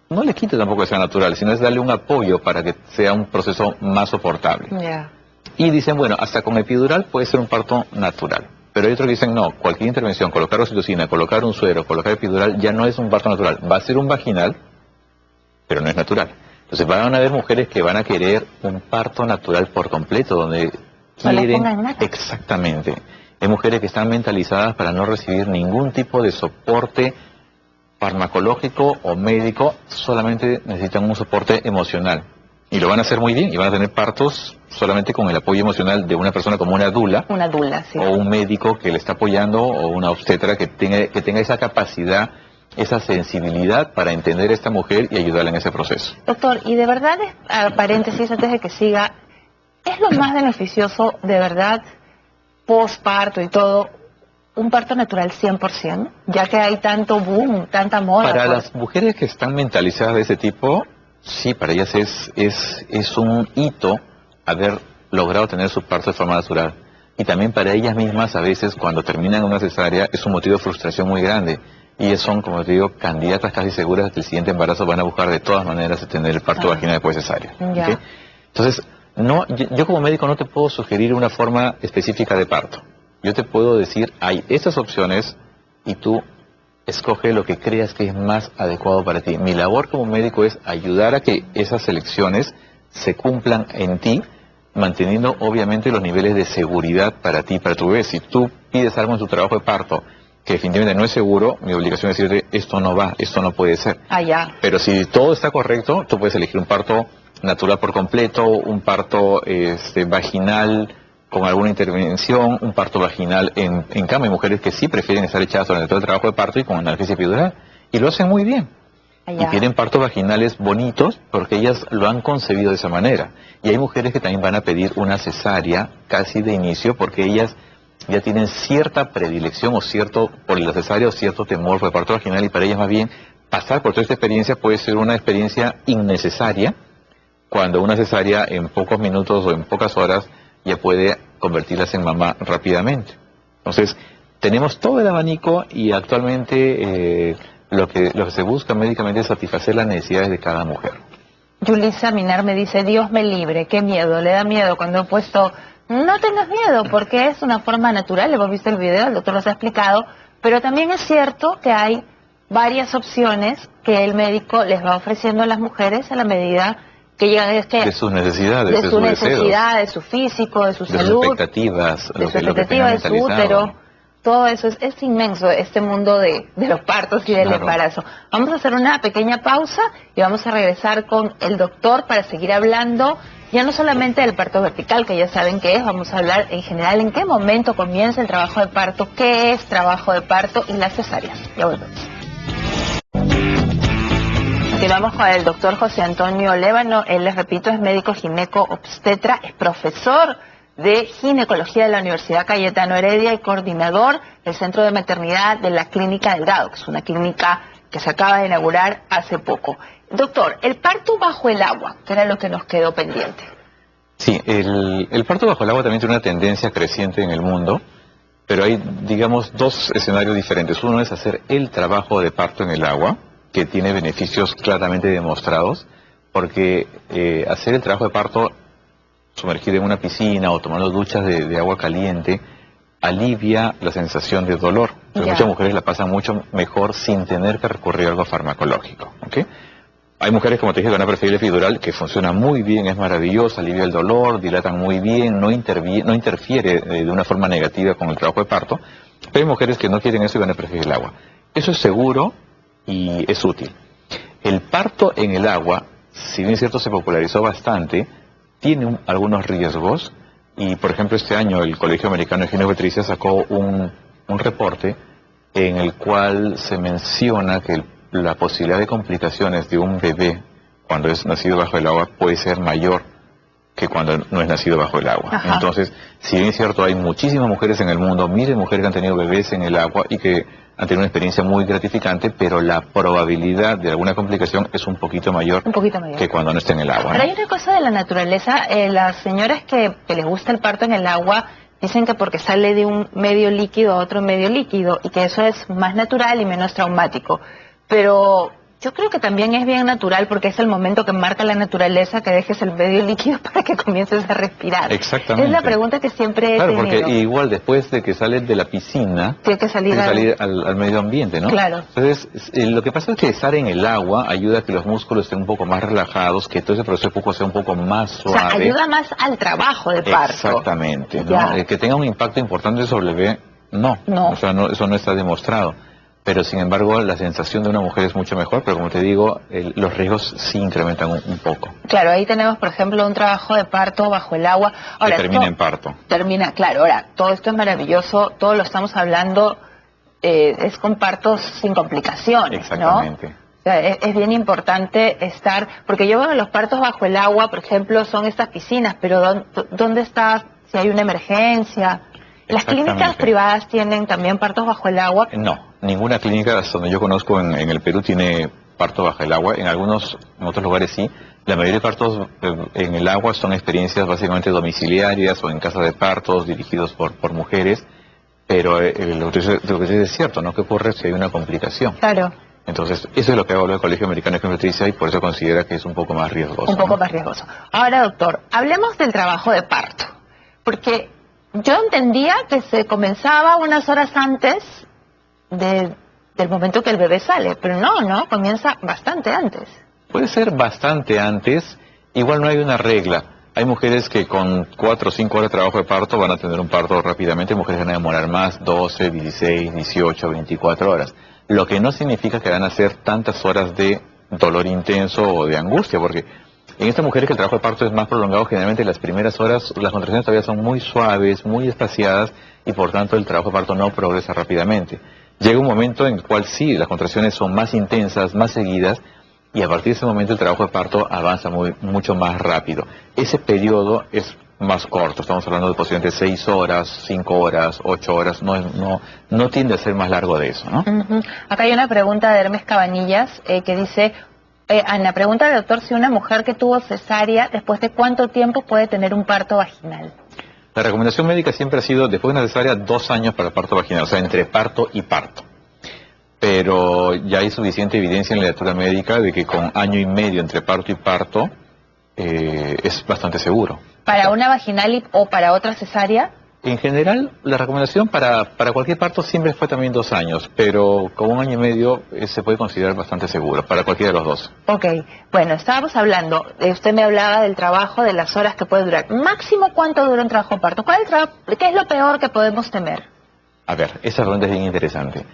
Speaker 2: no le quita tampoco que sea natural, sino es darle un apoyo para que sea un proceso más soportable.
Speaker 1: Yeah.
Speaker 2: Y dicen, bueno, hasta con epidural puede ser un parto natural. Pero hay otros que dicen, no, cualquier intervención, colocar oxitocina, colocar un suero, colocar epidural, ya no es un parto natural. Va a ser un vaginal, pero no es natural. Entonces van a haber mujeres que van a querer un parto natural por completo, donde quieren... Exactamente. Hay mujeres que están mentalizadas para no recibir ningún tipo de soporte farmacológico o médico, solamente necesitan un soporte emocional. Y lo van a hacer muy bien, y van a tener partos solamente con el apoyo emocional de una persona como una dula.
Speaker 1: Una dula, sí.
Speaker 2: O un médico que le está apoyando, o una obstetra que tenga esa capacidad, esa sensibilidad para entender a esta mujer y ayudarla en ese proceso.
Speaker 1: Doctor, y de verdad, paréntesis antes de que siga, ¿es lo más beneficioso de verdad, posparto y todo, un parto natural 100%? Ya que hay tanto boom, tanta moda.
Speaker 2: Para las mujeres que están mentalizadas de ese tipo, sí, para ellas es un hito haber logrado tener su parto de forma natural. Y también para ellas mismas, a veces, cuando terminan una cesárea, es un motivo de frustración muy grande. Y ellas son, como te digo, candidatas casi seguras de que el siguiente embarazo van a buscar de todas maneras de tener el parto vaginal después de cesárea. ¿Okay? Entonces, yo como médico no te puedo sugerir una forma específica de parto. Yo te puedo decir, hay estas opciones y tú escoge lo que creas que es más adecuado para ti. Mi labor como médico es ayudar a que esas elecciones se cumplan en ti manteniendo obviamente los niveles de seguridad para ti y para tu bebé. Si tú pides algo en tu trabajo de parto que definitivamente no es seguro, mi obligación es decirte, esto no va, esto no puede ser. Pero si todo está correcto, tú puedes elegir un parto natural por completo, un parto vaginal con alguna intervención, un parto vaginal en cama. Hay mujeres que sí prefieren estar echadas durante todo el trabajo de parto y con analgesia epidural, y lo hacen muy bien. Y tienen partos vaginales bonitos porque ellas lo han concebido de esa manera. Y hay mujeres que también van a pedir una cesárea casi de inicio porque ellas ya tienen cierta predilección por la cesárea o cierto temor por el parto vaginal, y para ellas más bien pasar por toda esta experiencia puede ser una experiencia innecesaria, cuando una cesárea en pocos minutos o en pocas horas ya puede convertirlas en mamá rápidamente. Entonces, tenemos todo el abanico y actualmente lo que se busca médicamente es satisfacer las necesidades de cada mujer.
Speaker 1: Yulisa Minar me dice, Dios me libre, qué miedo, le da miedo cuando he puesto, no tengas miedo, porque es una forma natural, hemos visto el video, el doctor nos ha explicado, pero también es cierto que hay varias opciones que el médico les va ofreciendo a las mujeres a la medida que llegan
Speaker 2: de sus necesidades,
Speaker 1: de su necesidad, de su físico, de su salud,
Speaker 2: de sus expectativas,
Speaker 1: de su útero. Todo eso es inmenso, este mundo de los partos y del embarazo. Vamos a hacer una pequeña pausa y vamos a regresar con el doctor para seguir hablando ya no solamente del parto vertical, que ya saben qué es, vamos a hablar en general en qué momento comienza el trabajo de parto, qué es trabajo de parto y las cesáreas. Ya volvemos. Continuamos con el doctor José Antonio Lévano. Él, les repito, es médico gineco-obstetra, es profesor de ginecología de la Universidad Cayetano Heredia y coordinador del Centro de Maternidad de la Clínica Delgado, que es una clínica que se acaba de inaugurar hace poco. Doctor, el parto bajo el agua, que era lo que nos quedó pendiente.
Speaker 2: Sí, el parto bajo el agua también tiene una tendencia creciente en el mundo, pero hay, digamos, dos escenarios diferentes. Uno es hacer el trabajo de parto en el agua, que tiene beneficios claramente demostrados, porque hacer el trabajo de parto sumergido en una piscina o tomando duchas de agua caliente alivia la sensación de dolor. Entonces, muchas mujeres la pasan mucho mejor sin tener que recurrir a algo farmacológico. ¿Okay? Hay mujeres, como te dije, que van a preferir el epidural, que funciona muy bien, es maravillosa, alivia el dolor, dilatan muy bien, no interfiere de una forma negativa con el trabajo de parto, pero hay mujeres que no quieren eso y van a preferir el agua. Eso es seguro y es útil. El parto en el agua, si bien es cierto se popularizó bastante, tiene algunos riesgos, y por ejemplo este año el Colegio Americano de Gineco-Obstetricia sacó un reporte en el cual se menciona que la posibilidad de complicaciones de un bebé cuando es nacido bajo el agua puede ser mayor que cuando no es nacido bajo el agua. Ajá. Entonces, si bien es cierto, hay muchísimas mujeres en el mundo, miles de mujeres que han tenido bebés en el agua y que han tenido una experiencia muy gratificante, pero la probabilidad de alguna complicación es un poquito mayor que cuando no está en el agua.
Speaker 1: Pero hay una cosa de la naturaleza, las señoras que les gusta el parto en el agua dicen que porque sale de un medio líquido a otro medio líquido y que eso es más natural y menos traumático. Pero yo creo que también es bien natural porque es el momento que marca la naturaleza que dejes el medio líquido para que comiences a respirar.
Speaker 2: Exactamente.
Speaker 1: Es la pregunta que siempre he tenido.
Speaker 2: Claro, porque igual después de que sales de la piscina,
Speaker 1: tiene que salir
Speaker 2: al medio ambiente, ¿no?
Speaker 1: Claro.
Speaker 2: Entonces, lo que pasa es que estar en el agua ayuda a que los músculos estén un poco más relajados, que todo ese proceso de pujo sea un poco más suave.
Speaker 1: O sea, ayuda más al trabajo de parto.
Speaker 2: Exactamente, ¿no? Que tenga un impacto importante sobre el bebé, no. O sea, eso no está demostrado. Pero sin embargo la sensación de una mujer es mucho mejor, pero como te digo, los riesgos sí incrementan un poco.
Speaker 1: Claro, ahí tenemos por ejemplo un trabajo de parto bajo el agua. Ahora,
Speaker 2: que termina en parto.
Speaker 1: Termina, claro, ahora, todo esto es maravilloso, todo lo estamos hablando, es con partos sin complicaciones,
Speaker 2: exactamente,
Speaker 1: ¿no? O sea, es bien importante estar, porque yo veo los partos bajo el agua, por ejemplo, son estas piscinas, pero ¿dónde está si hay una emergencia? ¿Las clínicas privadas tienen también partos bajo el agua?
Speaker 2: No, ninguna clínica, hasta donde yo conozco en el Perú, tiene parto bajo el agua. En otros lugares sí. La mayoría de partos en el agua son experiencias básicamente domiciliarias o en casas de partos dirigidos por mujeres, pero lo que es cierto, ¿no? ¿Qué ocurre si hay una complicación?
Speaker 1: Claro.
Speaker 2: Entonces, eso es lo que habló el Colegio Americano de Gineco-Obstetricia y por eso considera que es un poco más riesgoso.
Speaker 1: Un poco más riesgoso. Ahora, doctor, hablemos del trabajo de parto, porque yo entendía que se comenzaba unas horas antes del momento que el bebé sale, pero no, comienza bastante antes.
Speaker 2: Puede ser bastante antes, igual no hay una regla. Hay mujeres que con 4 o 5 horas de trabajo de parto van a tener un parto rápidamente, mujeres van a demorar más, 12, 16, 18, 24 horas. Lo que no significa que van a ser tantas horas de dolor intenso o de angustia, porque en estas mujeres que el trabajo de parto es más prolongado, generalmente las primeras horas las contracciones todavía son muy suaves, muy espaciadas, y por tanto el trabajo de parto no progresa rápidamente. Llega un momento en el cual sí, las contracciones son más intensas, más seguidas, y a partir de ese momento el trabajo de parto avanza mucho más rápido. Ese periodo es más corto, estamos hablando de posiblemente 6 horas, 5 horas, 8 horas, no tiende a ser más largo de eso, ¿no?
Speaker 1: Acá hay una pregunta de Hermes Cabanillas que dice, Ana, pregunta al doctor si una mujer que tuvo cesárea, ¿después de cuánto tiempo puede tener un parto vaginal?
Speaker 2: La recomendación médica siempre ha sido, después de una cesárea, 2 años para el parto vaginal, o sea, entre parto y parto. Pero ya hay suficiente evidencia en la literatura médica de que con 1 año y medio entre parto y parto es bastante seguro.
Speaker 1: ¿Para una vaginal o para otra cesárea?
Speaker 2: En general, la recomendación para cualquier parto siempre fue también 2 años, pero con 1 año y medio se puede considerar bastante seguro para cualquiera de los dos.
Speaker 1: Ok, bueno, estábamos hablando, usted me hablaba del trabajo, de las horas que puede durar. ¿Máximo cuánto dura un trabajo de parto? ¿Qué es lo peor que podemos temer?
Speaker 2: A ver, esa pregunta es bien interesante.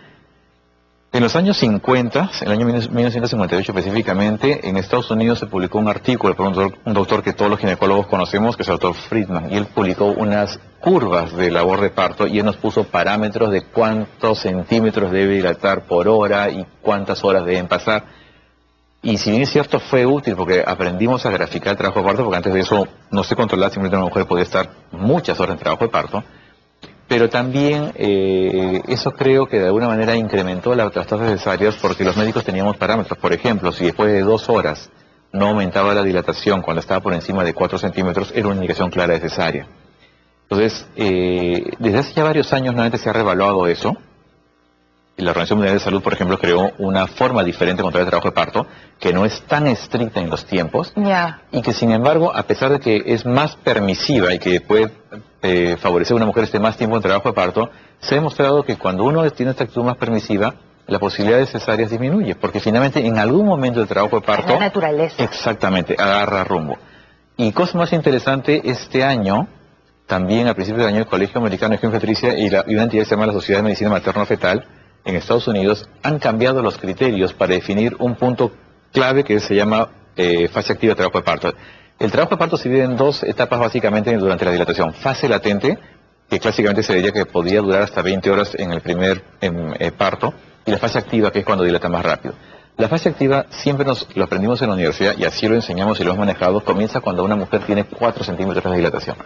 Speaker 2: En los años 50, en el año 1958 específicamente, en Estados Unidos se publicó un artículo por un doctor que todos los ginecólogos conocemos, que es el doctor Friedman, y él publicó unas curvas de labor de parto y él nos puso parámetros de cuántos centímetros debe dilatar por hora y cuántas horas deben pasar. Y si bien es cierto, fue útil porque aprendimos a graficar el trabajo de parto, porque antes de eso no se controlaba, simplemente una mujer podía estar muchas horas en trabajo de parto. Pero también eso creo que de alguna manera incrementó las tasas cesáreas porque los médicos teníamos parámetros. Por ejemplo, si después de 2 horas no aumentaba la dilatación cuando estaba por encima de 4 centímetros, era una indicación clara de cesárea. Entonces, desde hace ya varios años nuevamente se ha reevaluado eso. Y la Organización Mundial de Salud, por ejemplo, creó una forma diferente de controlar el trabajo de parto, que no es tan estricta en los tiempos, y que sin embargo, a pesar de que es más permisiva y que puede favorecer a una mujer esté más tiempo en trabajo de parto, se ha demostrado que cuando uno tiene esta actitud más permisiva, la posibilidad de cesáreas disminuye, porque finalmente en algún momento del trabajo de parto,
Speaker 1: la naturaleza,
Speaker 2: exactamente, agarra rumbo. Y cosa más interesante, este año, también al principio del año, el Colegio Americano de Obstetricia y una entidad que se llama la Sociedad de Medicina Materno-Fetal en Estados Unidos han cambiado los criterios para definir un punto clave que se llama fase activa de trabajo de parto. El trabajo de parto se divide en 2 etapas básicamente durante la dilatación. Fase latente, que clásicamente se diría que podría durar hasta 20 horas en el primer parto, y la fase activa, que es cuando dilata más rápido. La fase activa siempre lo aprendimos en la universidad y así lo enseñamos y lo hemos manejado, comienza cuando una mujer tiene 4 centímetros de dilatación.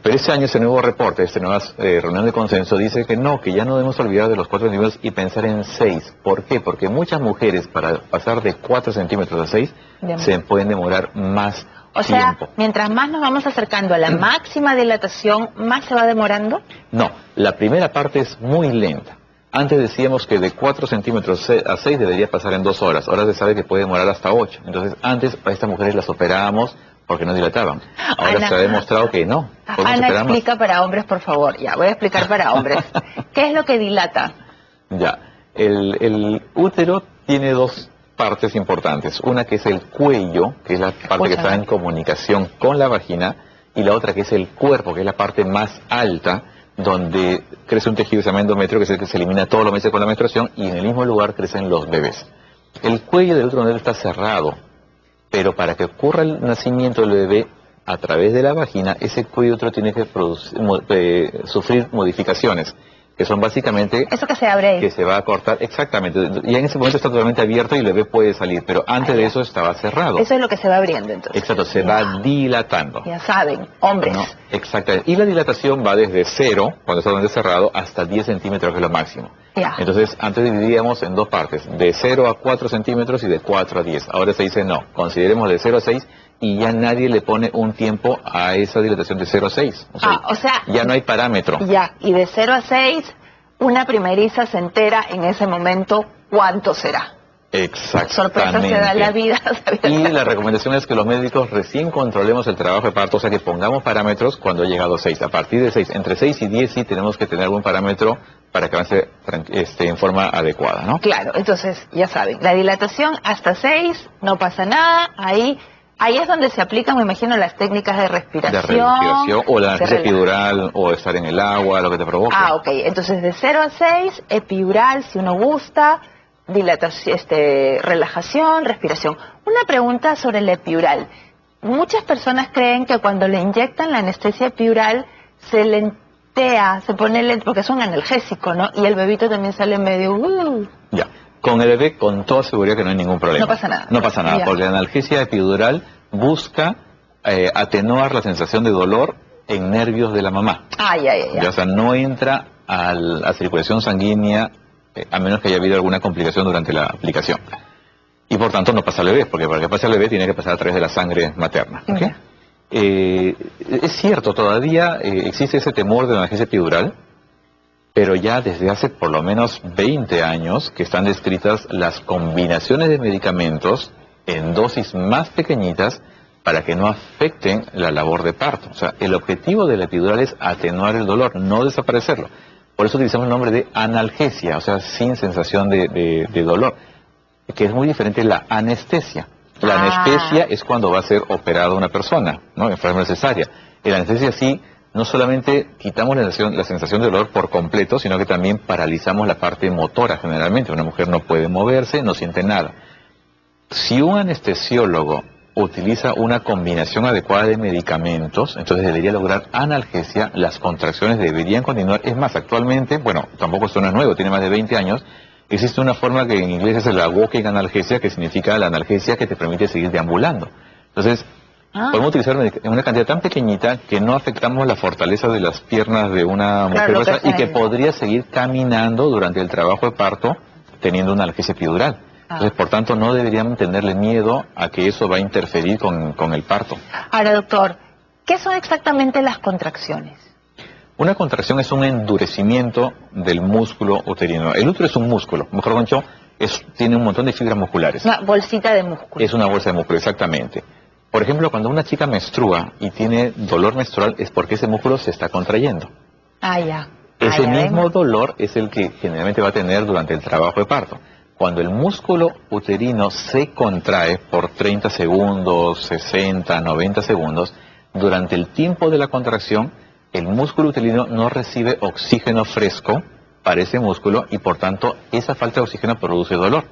Speaker 2: Pero este año ese nuevo reporte, esta nueva reunión de consenso dice que no, que ya no debemos olvidar de los 4 centímetros y pensar en 6. ¿Por qué? Porque muchas mujeres para pasar de 4 centímetros a 6 se pueden demorar más
Speaker 1: o
Speaker 2: tiempo.
Speaker 1: sea, mientras más nos vamos acercando a la máxima dilatación, ¿más se va demorando?
Speaker 2: No, la primera parte es muy lenta. Antes decíamos que de 4 centímetros a 6 debería pasar en 2 horas. Ahora se sabe que puede demorar hasta 8. Entonces, antes a estas mujeres las operábamos porque no dilataban. Ahora
Speaker 1: Ana,
Speaker 2: se ha demostrado que no.
Speaker 1: Ana, explica para hombres, por favor. Ya, voy a explicar para hombres. ¿Qué es lo que dilata?
Speaker 2: Ya, el útero tiene 2 partes importantes. Una que es el cuello, que es la parte que está en comunicación con la vagina, y la otra que es el cuerpo, que es la parte más alta, donde crece un tejido que se llama endometrio, que es el que se elimina todos los meses con la menstruación, y en el mismo lugar crecen los bebés. El cuello del útero está cerrado, pero para que ocurra el nacimiento del bebé a través de la vagina, ese cuello útero tiene que sufrir modificaciones, que son básicamente...
Speaker 1: Eso que se abre ahí.
Speaker 2: Que se va a cortar, exactamente. Y en ese momento está totalmente abierto y el bebé puede salir, pero antes de eso estaba cerrado.
Speaker 1: Eso es lo que se va abriendo entonces.
Speaker 2: Exacto, se va dilatando.
Speaker 1: Ya saben, hombres.
Speaker 2: No, exactamente. Y la dilatación va desde 0, cuando está totalmente cerrado, hasta 10 centímetros, que es lo máximo.
Speaker 1: Ya.
Speaker 2: Entonces, antes dividíamos en 2 partes, de 0 a 4 centímetros y de 4 a 10. Ahora se dice no, consideremos de 0 a 6 y ya nadie le pone un tiempo a esa dilatación de 0 a 6.
Speaker 1: O sea,
Speaker 2: ya no hay parámetro.
Speaker 1: Ya, y de 0 a 6, una primeriza se entera en ese momento cuánto será.
Speaker 2: Exactamente.
Speaker 1: Sorpresa se da la vida.
Speaker 2: Y la recomendación es que los médicos recién controlemos el trabajo de parto, o sea que pongamos parámetros cuando ha llegado a 6. A partir de 6, entre 6 y 10 sí tenemos que tener algún parámetro para que avance en forma adecuada, ¿no?
Speaker 1: Claro, entonces ya saben, la dilatación hasta 6, no pasa nada, ahí Ahí es donde se aplican, me imagino, las técnicas de respiración.
Speaker 2: De respiración, o la anestesia epidural, o estar en el agua, lo que te provoque.
Speaker 1: Ah, ok. Entonces, de 0 a 6, epidural, si uno gusta, dilatación, relajación, respiración. Una pregunta sobre la epidural. Muchas personas creen que cuando le inyectan la anestesia epidural, se lentea, se pone lento, porque es un analgésico, ¿no? Y el bebito también sale medio...
Speaker 2: Ya. Con el bebé, con toda seguridad que no hay ningún problema.
Speaker 1: No pasa nada.
Speaker 2: No pasa nada,
Speaker 1: Ya.
Speaker 2: porque la analgesia epidural busca atenuar la sensación de dolor en nervios de la mamá.
Speaker 1: Ya.
Speaker 2: O sea, no entra a la circulación sanguínea a menos que haya habido alguna complicación durante la aplicación. Y por tanto no pasa al bebé, porque para que pase al bebé tiene que pasar a través de la sangre materna. ¿Okay?
Speaker 1: Ya.
Speaker 2: Es cierto, todavía existe ese temor de la analgesia epidural, pero ya desde hace por lo menos 20 años que están descritas las combinaciones de medicamentos en dosis más pequeñitas para que no afecten la labor de parto. O sea, el objetivo de la epidural es atenuar el dolor, no desaparecerlo. Por eso utilizamos el nombre de analgesia, o sea, sin sensación de dolor, que es muy diferente de la anestesia. La anestesia es cuando va a ser operada una persona, ¿no? En forma cesárea. En la anestesia sí, no solamente quitamos la sensación de dolor por completo, sino que también paralizamos la parte motora generalmente. Una mujer no puede moverse, no siente nada. Si un anestesiólogo utiliza una combinación adecuada de medicamentos, entonces debería lograr analgesia, las contracciones deberían continuar. Es más, actualmente, bueno, tampoco esto no es nuevo, tiene más de 20 años, existe una forma que en inglés es la walking analgesia, que significa la analgesia que te permite seguir deambulando. Entonces, podemos utilizar en una cantidad tan pequeñita que no afectamos la fortaleza de las piernas de una mujer gruesa y que podría seguir caminando durante el trabajo de parto teniendo una analgesia epidural. Entonces, por tanto, no deberíamos tenerle miedo a que eso va a interferir con el parto.
Speaker 1: Ahora, doctor, ¿qué son exactamente las contracciones?
Speaker 2: Una contracción es un endurecimiento del músculo uterino. El útero es un músculo, mejor dicho, tiene un montón de fibras musculares.
Speaker 1: Una bolsita de músculo.
Speaker 2: Es una bolsa de músculo, exactamente. Por ejemplo, cuando una chica menstrua y tiene dolor menstrual es porque ese músculo se está contrayendo. Ese mismo dolor es el que generalmente va a tener durante el trabajo de parto. Cuando el músculo uterino se contrae por 30 segundos, 60, 90 segundos, durante el tiempo de la contracción, el músculo uterino no recibe oxígeno fresco para ese músculo y por tanto esa falta de oxígeno produce dolor.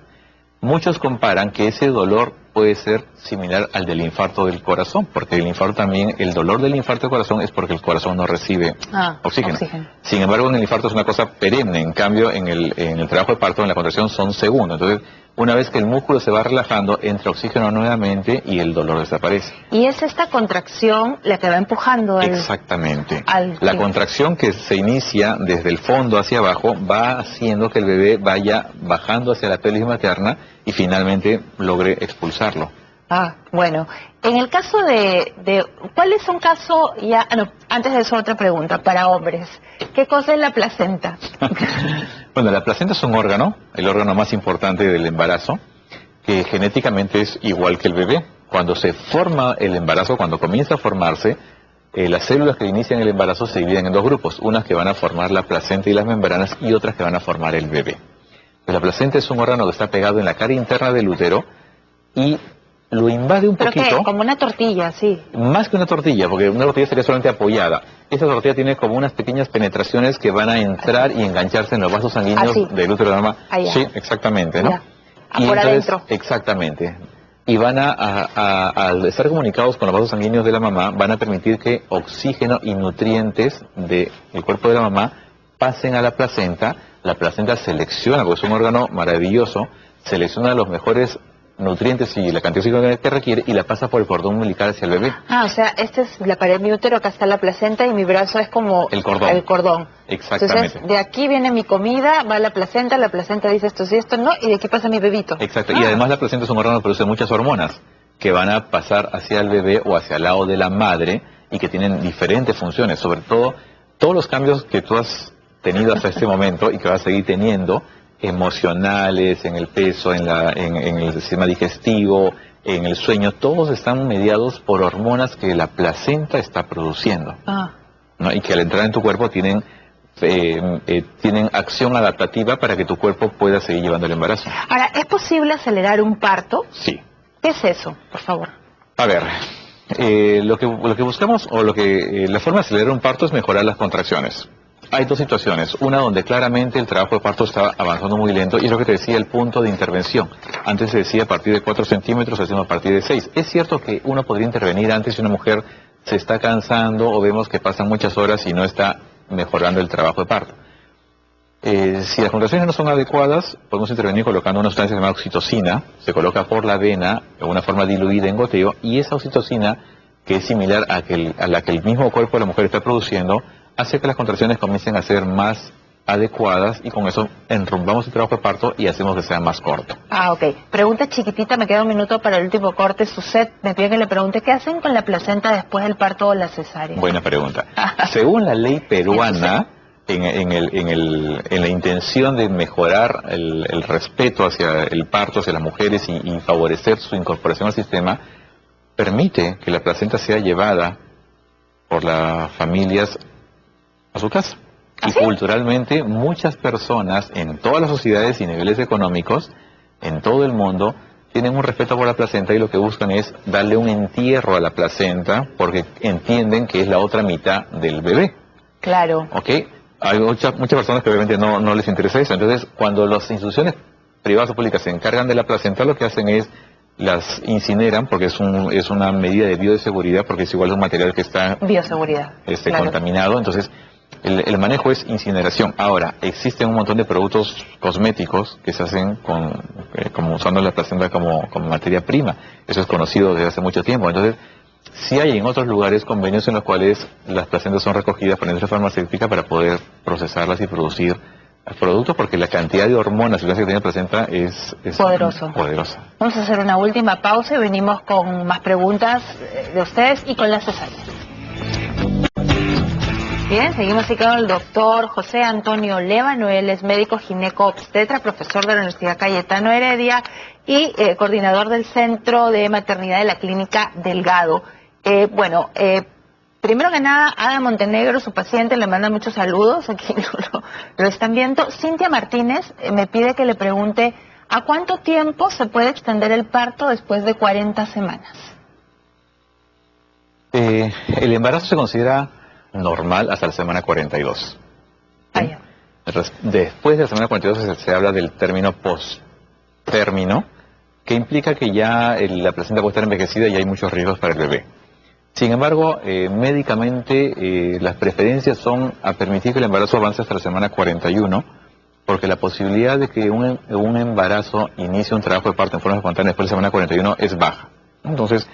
Speaker 2: Muchos comparan que ese dolor puede ser similar al del infarto del corazón, porque el dolor del infarto del corazón es porque el corazón no recibe oxígeno. Sin embargo, en el infarto es una cosa perenne, en cambio en el trabajo de parto, en la contracción son segundos. Entonces, una vez que el músculo se va relajando, entra oxígeno nuevamente y el dolor desaparece.
Speaker 1: ¿Y es esta contracción la que va empujando
Speaker 2: Exactamente. La contracción que se inicia desde el fondo hacia abajo va haciendo que el bebé vaya bajando hacia la pelvis materna y finalmente logre expulsarlo.
Speaker 1: Bueno. En el caso ¿cuál es un caso, antes de eso otra pregunta, para hombres? ¿Qué cosa es la placenta?
Speaker 2: Bueno, la placenta es un órgano, el órgano más importante del embarazo, que genéticamente es igual que el bebé. Cuando se forma el embarazo, cuando comienza a formarse, las células que inician el embarazo se dividen en dos grupos, unas que van a formar la placenta y las membranas y otras que van a formar el bebé. La placenta es un órgano que está pegado en la cara interna del útero y lo invade un poquito.
Speaker 1: ¿Pero qué? Como una tortilla, sí.
Speaker 2: Más que una tortilla, porque una tortilla sería solamente apoyada. Esta tortilla tiene como unas pequeñas penetraciones que van a entrar y engancharse en los vasos sanguíneos del útero de la mamá. Sí, exactamente, ¿no?
Speaker 1: Y por adentro.
Speaker 2: Exactamente. Y van al estar comunicados con los vasos sanguíneos de la mamá, van a permitir que oxígeno y nutrientes del cuerpo de la mamá pasen a la placenta. La placenta selecciona, porque es un órgano maravilloso, selecciona los mejores nutrientes y la cantidad de oxígeno que requiere y la pasa por el cordón umbilical hacia el bebé.
Speaker 1: O sea, esta es la pared de mi útero, acá está la placenta y mi brazo es como
Speaker 2: el cordón. Exactamente.
Speaker 1: Entonces, de aquí viene mi comida, va a la placenta dice esto sí, esto no, y de aquí pasa mi bebito.
Speaker 2: Exacto, y además la placenta es un órgano que produce muchas hormonas que van a pasar hacia el bebé o hacia el lado de la madre y que tienen diferentes funciones, sobre todo todos los cambios que tú has tenido hasta este momento y que vas a seguir teniendo, emocionales, en el peso, en el sistema digestivo, en el sueño, todos están mediados por hormonas que la placenta está produciendo, ¿no? Y que al entrar en tu cuerpo tienen acción adaptativa para que tu cuerpo pueda seguir llevando el embarazo.
Speaker 1: Ahora, ¿es posible acelerar un parto?
Speaker 2: Sí.
Speaker 1: ¿Qué es eso, por favor?
Speaker 2: A ver, lo que buscamos, o la forma de acelerar un parto es mejorar las contracciones. Hay dos situaciones, una donde claramente el trabajo de parto está avanzando muy lento, y es lo que te decía, el punto de intervención. Antes se decía a partir de 4 centímetros, hacemos a partir de 6. Es cierto que uno podría intervenir antes si una mujer se está cansando o vemos que pasan muchas horas y no está mejorando el trabajo de parto. Si las contracciones no son adecuadas, podemos intervenir colocando una sustancia llamada oxitocina, se coloca por la vena de una forma diluida en goteo, y esa oxitocina, que es similar a la que el mismo cuerpo de la mujer está produciendo, hace que las contracciones comiencen a ser más adecuadas, y con eso enrumbamos el trabajo de parto y hacemos que sea más corto.
Speaker 1: Ah, ok. Pregunta chiquitita, me queda un minuto para el último corte. Suset me pide que le pregunte, ¿qué hacen con la placenta después del parto o la cesárea?
Speaker 2: Buena pregunta. Según la ley peruana, en la intención de mejorar el respeto hacia el parto, hacia las mujeres y favorecer su incorporación al sistema, permite que la placenta sea llevada por las familias a su casa. Y
Speaker 1: ¿sí?
Speaker 2: Culturalmente muchas personas en todas las sociedades y niveles económicos en todo el mundo tienen un respeto por la placenta, y lo que buscan es darle un entierro a la placenta porque entienden que es la otra mitad del bebé.
Speaker 1: Claro.
Speaker 2: ¿Ok? Hay muchas personas que obviamente no les interesa eso. Entonces, cuando las instituciones privadas o públicas se encargan de la placenta, lo que hacen es las incineran, porque es una medida de bioseguridad, porque es igual un material que está
Speaker 1: bioseguridad, claro,
Speaker 2: contaminado. Entonces, el manejo es incineración. Ahora, existen un montón de productos cosméticos que se hacen como usando la placenta como materia prima. Eso es conocido desde hace mucho tiempo. Entonces, sí hay en otros lugares convenios en los cuales las placentas son recogidas por la industria farmacéutica para poder procesarlas y producir productos, porque la cantidad de hormonas y sustancias que tiene la placenta es poderosa.
Speaker 1: Vamos a hacer una última pausa y venimos con más preguntas de ustedes y con la cesárea. Bien, seguimos aquí con el doctor José Antonio Lévano. Él es médico gineco-obstetra, profesor de la Universidad Cayetano Heredia y coordinador del Centro de Maternidad de la Clínica Delgado. Primero que nada, Ada Montenegro, su paciente, le manda muchos saludos, aquí lo están viendo. Cintia Martínez me pide que le pregunte, ¿a cuánto tiempo se puede extender el parto después de 40 semanas?
Speaker 2: El embarazo se considera normal hasta la semana 42. ¿Sí? Después de la semana 42 se habla del término post-término, que implica que ya la placenta puede estar envejecida y hay muchos riesgos para el bebé. Sin embargo, médicamente las preferencias son a permitir que el embarazo avance hasta la semana 41, porque la posibilidad de que un embarazo inicie un trabajo de parto en forma espontánea después de la semana 41 es baja. Entonces,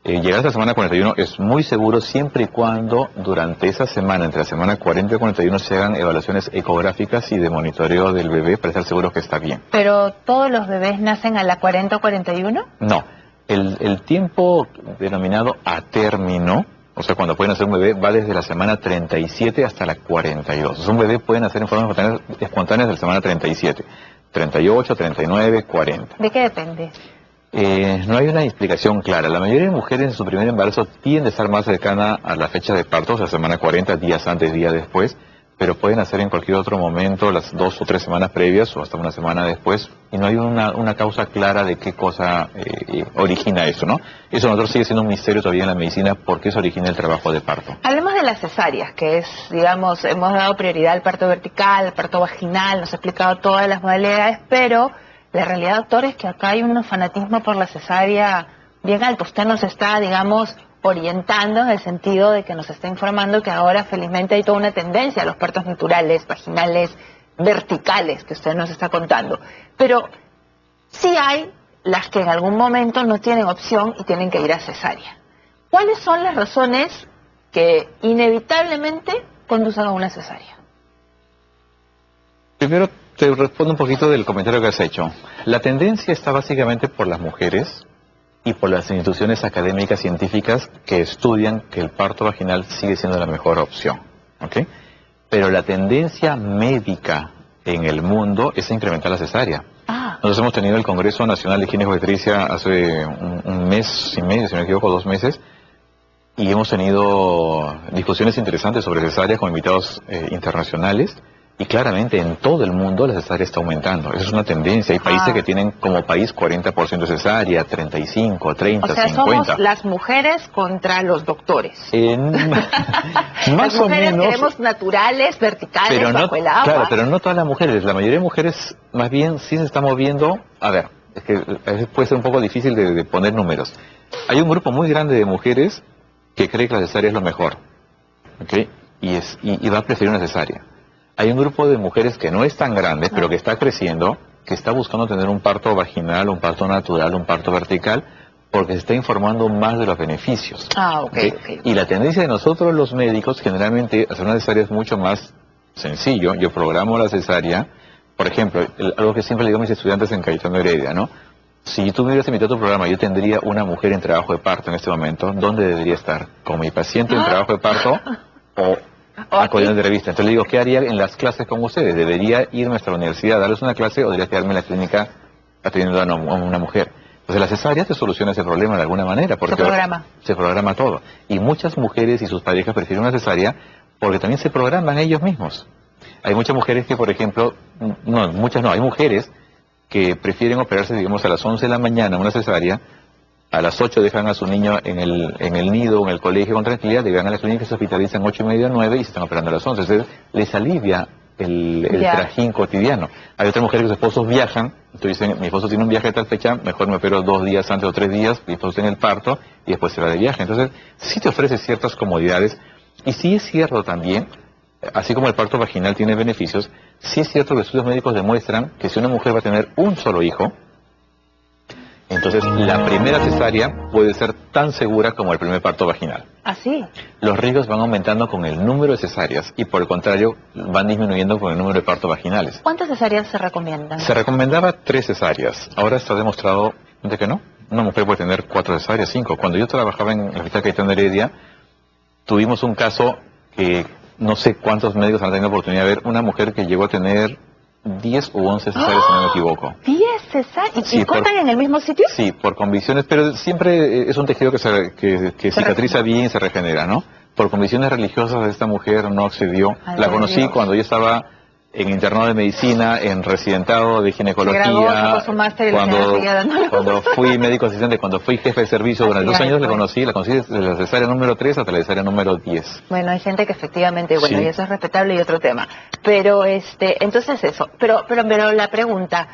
Speaker 2: llegar hasta la semana 41 es muy seguro siempre y cuando durante esa semana, entre la semana 40 y 41, se hagan evaluaciones ecográficas y de monitoreo del bebé para estar seguros que está bien.
Speaker 1: ¿Pero todos los bebés nacen a la 40 o 41?
Speaker 2: No. El tiempo denominado a término, o sea, cuando puede nacer un bebé, va desde la semana 37 hasta la 42. O sea, un bebé puede nacer en forma espontánea desde la semana 37, 38, 39, 40.
Speaker 1: ¿De qué depende?
Speaker 2: No hay una explicación clara. La mayoría de mujeres en su primer embarazo tienden a estar más cercana a la fecha de parto, o sea, semana 40, días antes, días después, pero pueden nacer en cualquier otro momento, las 2 o 3 semanas previas o hasta una semana después, y no hay una causa clara de qué cosa origina eso, ¿no? Eso nosotros sigue siendo un misterio todavía en la medicina, por qué se origina el trabajo de parto.
Speaker 1: Hablemos de las cesáreas, que es, digamos, hemos dado prioridad al parto vertical, al parto vaginal, nos ha explicado todas las modalidades, pero la realidad, doctor, es que acá hay un fanatismo por la cesárea bien alto. Usted nos está, digamos, orientando en el sentido de que nos está informando que ahora felizmente hay toda una tendencia a los partos naturales, vaginales, verticales, que usted nos está contando. Pero sí hay las que en algún momento no tienen opción y tienen que ir a cesárea. ¿Cuáles son las razones que inevitablemente conducen a una cesárea?
Speaker 2: Primero te respondo un poquito del comentario que has hecho. La tendencia está básicamente por las mujeres y por las instituciones académicas científicas que estudian que el parto vaginal sigue siendo la mejor opción, ¿ok? Pero la tendencia médica en el mundo es incrementar la cesárea. Nosotros hemos tenido el Congreso Nacional de Gineco-Obstetricia hace un mes y medio, si no me equivoco, 2 meses, y hemos tenido discusiones interesantes sobre cesárea con invitados internacionales, Y claramente en todo el mundo la cesárea está aumentando. Esa es una tendencia. Hay países que tienen como país 40% cesárea, 35, 30,
Speaker 1: o sea,
Speaker 2: 50.
Speaker 1: somos las mujeres contra los doctores.
Speaker 2: Más
Speaker 1: las
Speaker 2: o
Speaker 1: mujeres
Speaker 2: menos.
Speaker 1: queremos naturales, verticales,
Speaker 2: Pero no,
Speaker 1: bajo el agua.
Speaker 2: claro, pero no todas las mujeres. La mayoría de mujeres más bien sí se está moviendo. A ver, es que a veces puede ser un poco difícil de poner números. Hay un grupo muy grande de mujeres que cree que la cesárea es lo mejor, ¿ok? Y va a preferir una cesárea. Hay un grupo de mujeres que no es tan grande, pero que está creciendo, que está buscando tener un parto vaginal, un parto natural, un parto vertical, porque se está informando más de los beneficios.
Speaker 1: Okay.
Speaker 2: Y la tendencia de nosotros los médicos, generalmente, hacer una cesárea es mucho más sencillo. Yo programo la cesárea, por ejemplo, algo que siempre le digo a mis estudiantes en Cayetano Heredia, ¿no? Si tú me hubieras invitado a tu programa, yo tendría una mujer en trabajo de parto en este momento, ¿dónde debería estar? ¿Con mi paciente en trabajo de parto o acudiendo de revista? Entonces le digo, ¿qué haría en las clases con ustedes? ¿Debería ir a nuestra universidad a darles una clase o debería quedarme en la clínica atendiendo a una mujer? Entonces la cesárea te soluciona ese problema de alguna manera. Porque se programa todo. Y muchas mujeres y sus parejas prefieren una cesárea porque también se programan ellos mismos. Hay muchas mujeres que, por ejemplo, hay mujeres que prefieren operarse, digamos, a las 11 de la mañana una cesárea, a las 8 dejan a su niño en el nido o en el colegio con tranquilidad, llegan a la clínica, se hospitalizan 8:30 o 9 y se están operando a las 11. Entonces les alivia el trajín cotidiano. Hay otras mujeres que sus esposos viajan, entonces dicen, mi esposo tiene un viaje a tal fecha, mejor me opero 2 días antes o 3 días, mi esposo tiene el parto y después se va de viaje. Entonces sí te ofrece ciertas comodidades y sí es cierto también, así como el parto vaginal tiene beneficios, sí es cierto que los estudios médicos demuestran que si una mujer va a tener un solo hijo, entonces la primera cesárea puede ser tan segura como el primer parto vaginal.
Speaker 1: ¿Ah, sí?
Speaker 2: Los riesgos van aumentando con el número de cesáreas y por el contrario van disminuyendo con el número de partos vaginales.
Speaker 1: ¿Cuántas cesáreas se recomiendan?
Speaker 2: Se recomendaba 3 cesáreas. Ahora está demostrado de que no. Una mujer puede tener 4 cesáreas, 5. Cuando yo trabajaba en el Hospital Cayetano Heredia, tuvimos un caso que no sé cuántos médicos han tenido la oportunidad de ver, una mujer que llegó a tener 10 u 11 cesáreas, si no me equivoco.
Speaker 1: 10 cesáreas.
Speaker 2: Sí,
Speaker 1: ¿Y cortan en el mismo sitio?
Speaker 2: Sí, por convicciones, pero siempre es un tejido que cicatriza bien y se regenera, ¿no? Por convicciones religiosas esta mujer no accedió. La conocí cuando yo estaba en internado de medicina, en residentado de ginecología, cuando fui médico asistente, cuando fui jefe de servicio durante 2 años, la conocí desde la cesárea número 3 hasta la cesárea número 10.
Speaker 1: Bueno, hay gente que efectivamente, y eso es respetable y otro tema. Pero entonces eso, pero la pregunta,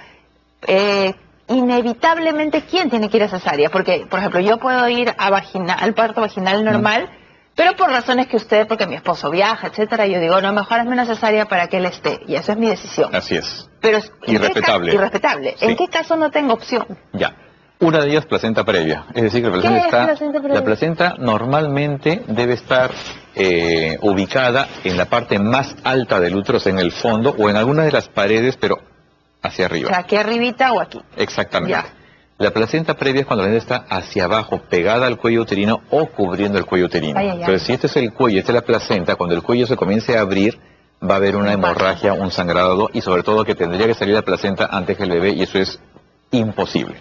Speaker 1: inevitablemente, ¿quién tiene que ir a cesárea? Porque, por ejemplo, yo puedo ir al parto vaginal normal, pero por razones que porque mi esposo viaja, etcétera, yo digo, no, mejor hazme una cesárea para que él esté, y eso es mi decisión.
Speaker 2: Así es.
Speaker 1: Pero
Speaker 2: irrespetable.
Speaker 1: Irrespetable. Sí. ¿En qué caso no tengo opción?
Speaker 2: Ya. Una de ellas, placenta previa. Es decir, que la placenta normalmente debe estar ubicada en la parte más alta del útero, o sea, en el fondo, o en alguna de las paredes, pero hacia arriba.
Speaker 1: O sea, aquí arribita o aquí.
Speaker 2: Exactamente. Ya. La placenta previa es cuando la nena está hacia abajo, pegada al cuello uterino o cubriendo el cuello uterino. Entonces, si este es el cuello, esta es la placenta, cuando el cuello se comience a abrir, va a haber una hemorragia, un sangrado, y sobre todo que tendría que salir la placenta antes que el bebé, y eso es imposible.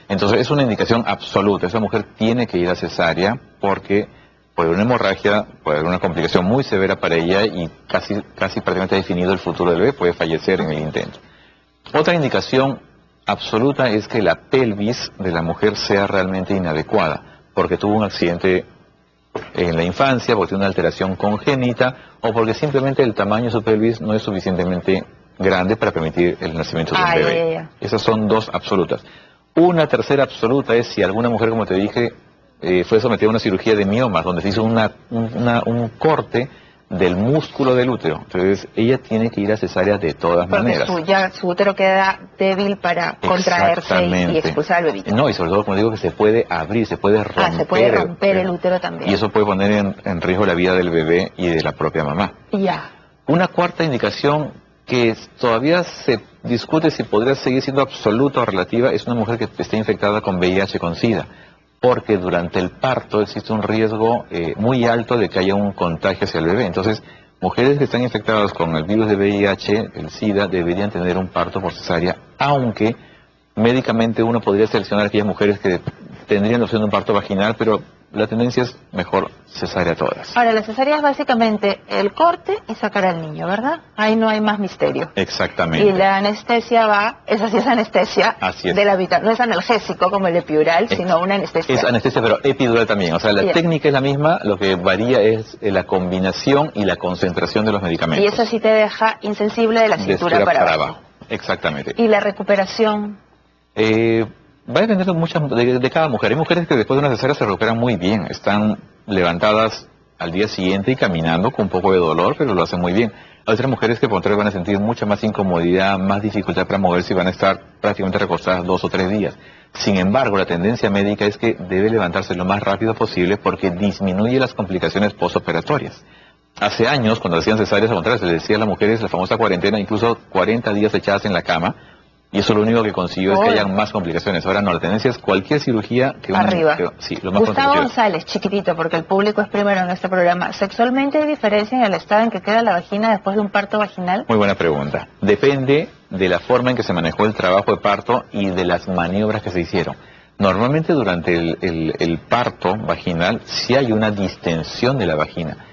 Speaker 2: Entonces, es una indicación absoluta. Esa mujer tiene que ir a cesárea porque puede haber una hemorragia, puede haber una complicación muy severa para ella y casi prácticamente definido el futuro del bebé, puede fallecer en el intento. Otra indicación absoluta es que la pelvis de la mujer sea realmente inadecuada, porque tuvo un accidente en la infancia, porque tiene una alteración congénita, o porque simplemente el tamaño de su pelvis no es suficientemente grande para permitir el nacimiento de un bebé. Esas son 2 absolutas. Una tercera absoluta es si alguna mujer, como te dije, fue sometida a una cirugía de miomas, donde se hizo un corte del músculo del útero. Entonces, ella tiene que ir a cesárea de todas maneras.
Speaker 1: Su útero queda débil para contraerse y expulsar al bebito.
Speaker 2: No, y sobre todo, como digo, que se puede abrir, se puede romper.
Speaker 1: Se puede romper el útero también.
Speaker 2: Y eso puede poner en riesgo la vida del bebé y de la propia mamá.
Speaker 1: Ya.
Speaker 2: Una cuarta indicación que todavía se discute si podría seguir siendo absoluta o relativa es una mujer que esté infectada con VIH, con SIDA. Porque durante el parto existe un riesgo muy alto de que haya un contagio hacia el bebé. Entonces, mujeres que están infectadas con el virus de VIH, el SIDA, deberían tener un parto por cesárea, aunque médicamente uno podría seleccionar aquellas mujeres que tendrían la opción de un parto vaginal, pero la tendencia es mejor cesárea a todas.
Speaker 1: Ahora, la cesárea es básicamente el corte y sacar al niño, ¿verdad? Ahí no hay más misterio.
Speaker 2: Exactamente.
Speaker 1: Y la anestesia esa sí es anestesia
Speaker 2: Así es.
Speaker 1: de la vital, no es analgésico como el epidural, sino una anestesia.
Speaker 2: Es anestesia, pero epidural también. O sea, la técnica es la misma, lo que varía es la combinación y la concentración de los medicamentos.
Speaker 1: Y eso sí te deja insensible de la cintura para abajo.
Speaker 2: Exactamente.
Speaker 1: ¿Y la recuperación?
Speaker 2: Va a depender de cada mujer. Hay mujeres que después de una cesárea se recuperan muy bien. Están levantadas al día siguiente y caminando con un poco de dolor, pero lo hacen muy bien. Hay otras mujeres que por contrario van a sentir mucha más incomodidad, más dificultad para moverse y van a estar prácticamente recostadas 2 o 3 días. Sin embargo, la tendencia médica es que debe levantarse lo más rápido posible porque disminuye las complicaciones postoperatorias. Hace años, cuando hacían cesáreas, al contrario, se les decía a las mujeres la famosa cuarentena, incluso 40 días echadas en la cama, y eso lo único que consiguió es que hayan más complicaciones. Ahora no, la tendencia es cualquier cirugía que
Speaker 1: arriba.
Speaker 2: Sí, lo más
Speaker 1: Gustavo González, chiquitito, porque el público es primero en este programa. ¿Sexualmente hay diferencia en el estado en que queda la vagina después de un parto vaginal?
Speaker 2: Muy buena pregunta. Depende de la forma en que se manejó el trabajo de parto y de las maniobras que se hicieron. Normalmente durante el parto vaginal sí hay una distensión de la vagina.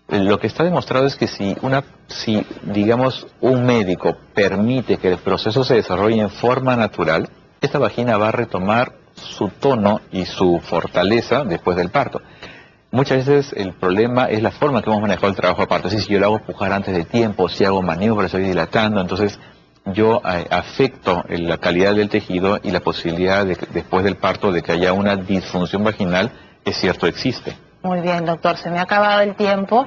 Speaker 2: Lo que está demostrado es que si digamos un médico permite que el proceso se desarrolle en forma natural, esta vagina va a retomar su tono y su fortaleza después del parto. Muchas veces el problema es la forma que hemos manejado el trabajo de parto. Es decir, si yo lo hago pujar antes de tiempo, si hago maniobras, estoy dilatando, entonces yo afecto la calidad del tejido y la posibilidad después del parto de que haya una disfunción vaginal, es cierto, existe.
Speaker 1: Muy bien, doctor, se me ha acabado el tiempo.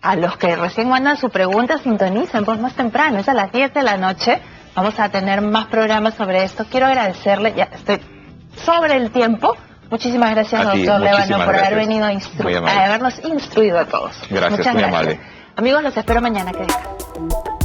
Speaker 1: A los que recién mandan su pregunta, sintonicen, pues más temprano, es a las 10 de la noche. Vamos a tener más programas sobre esto. Quiero agradecerle, ya estoy sobre el tiempo. Muchísimas gracias, doctor Lévano, por haber venido a habernos instruido a todos.
Speaker 2: Gracias, muy amable.
Speaker 1: Amigos, los espero mañana. Que descansen.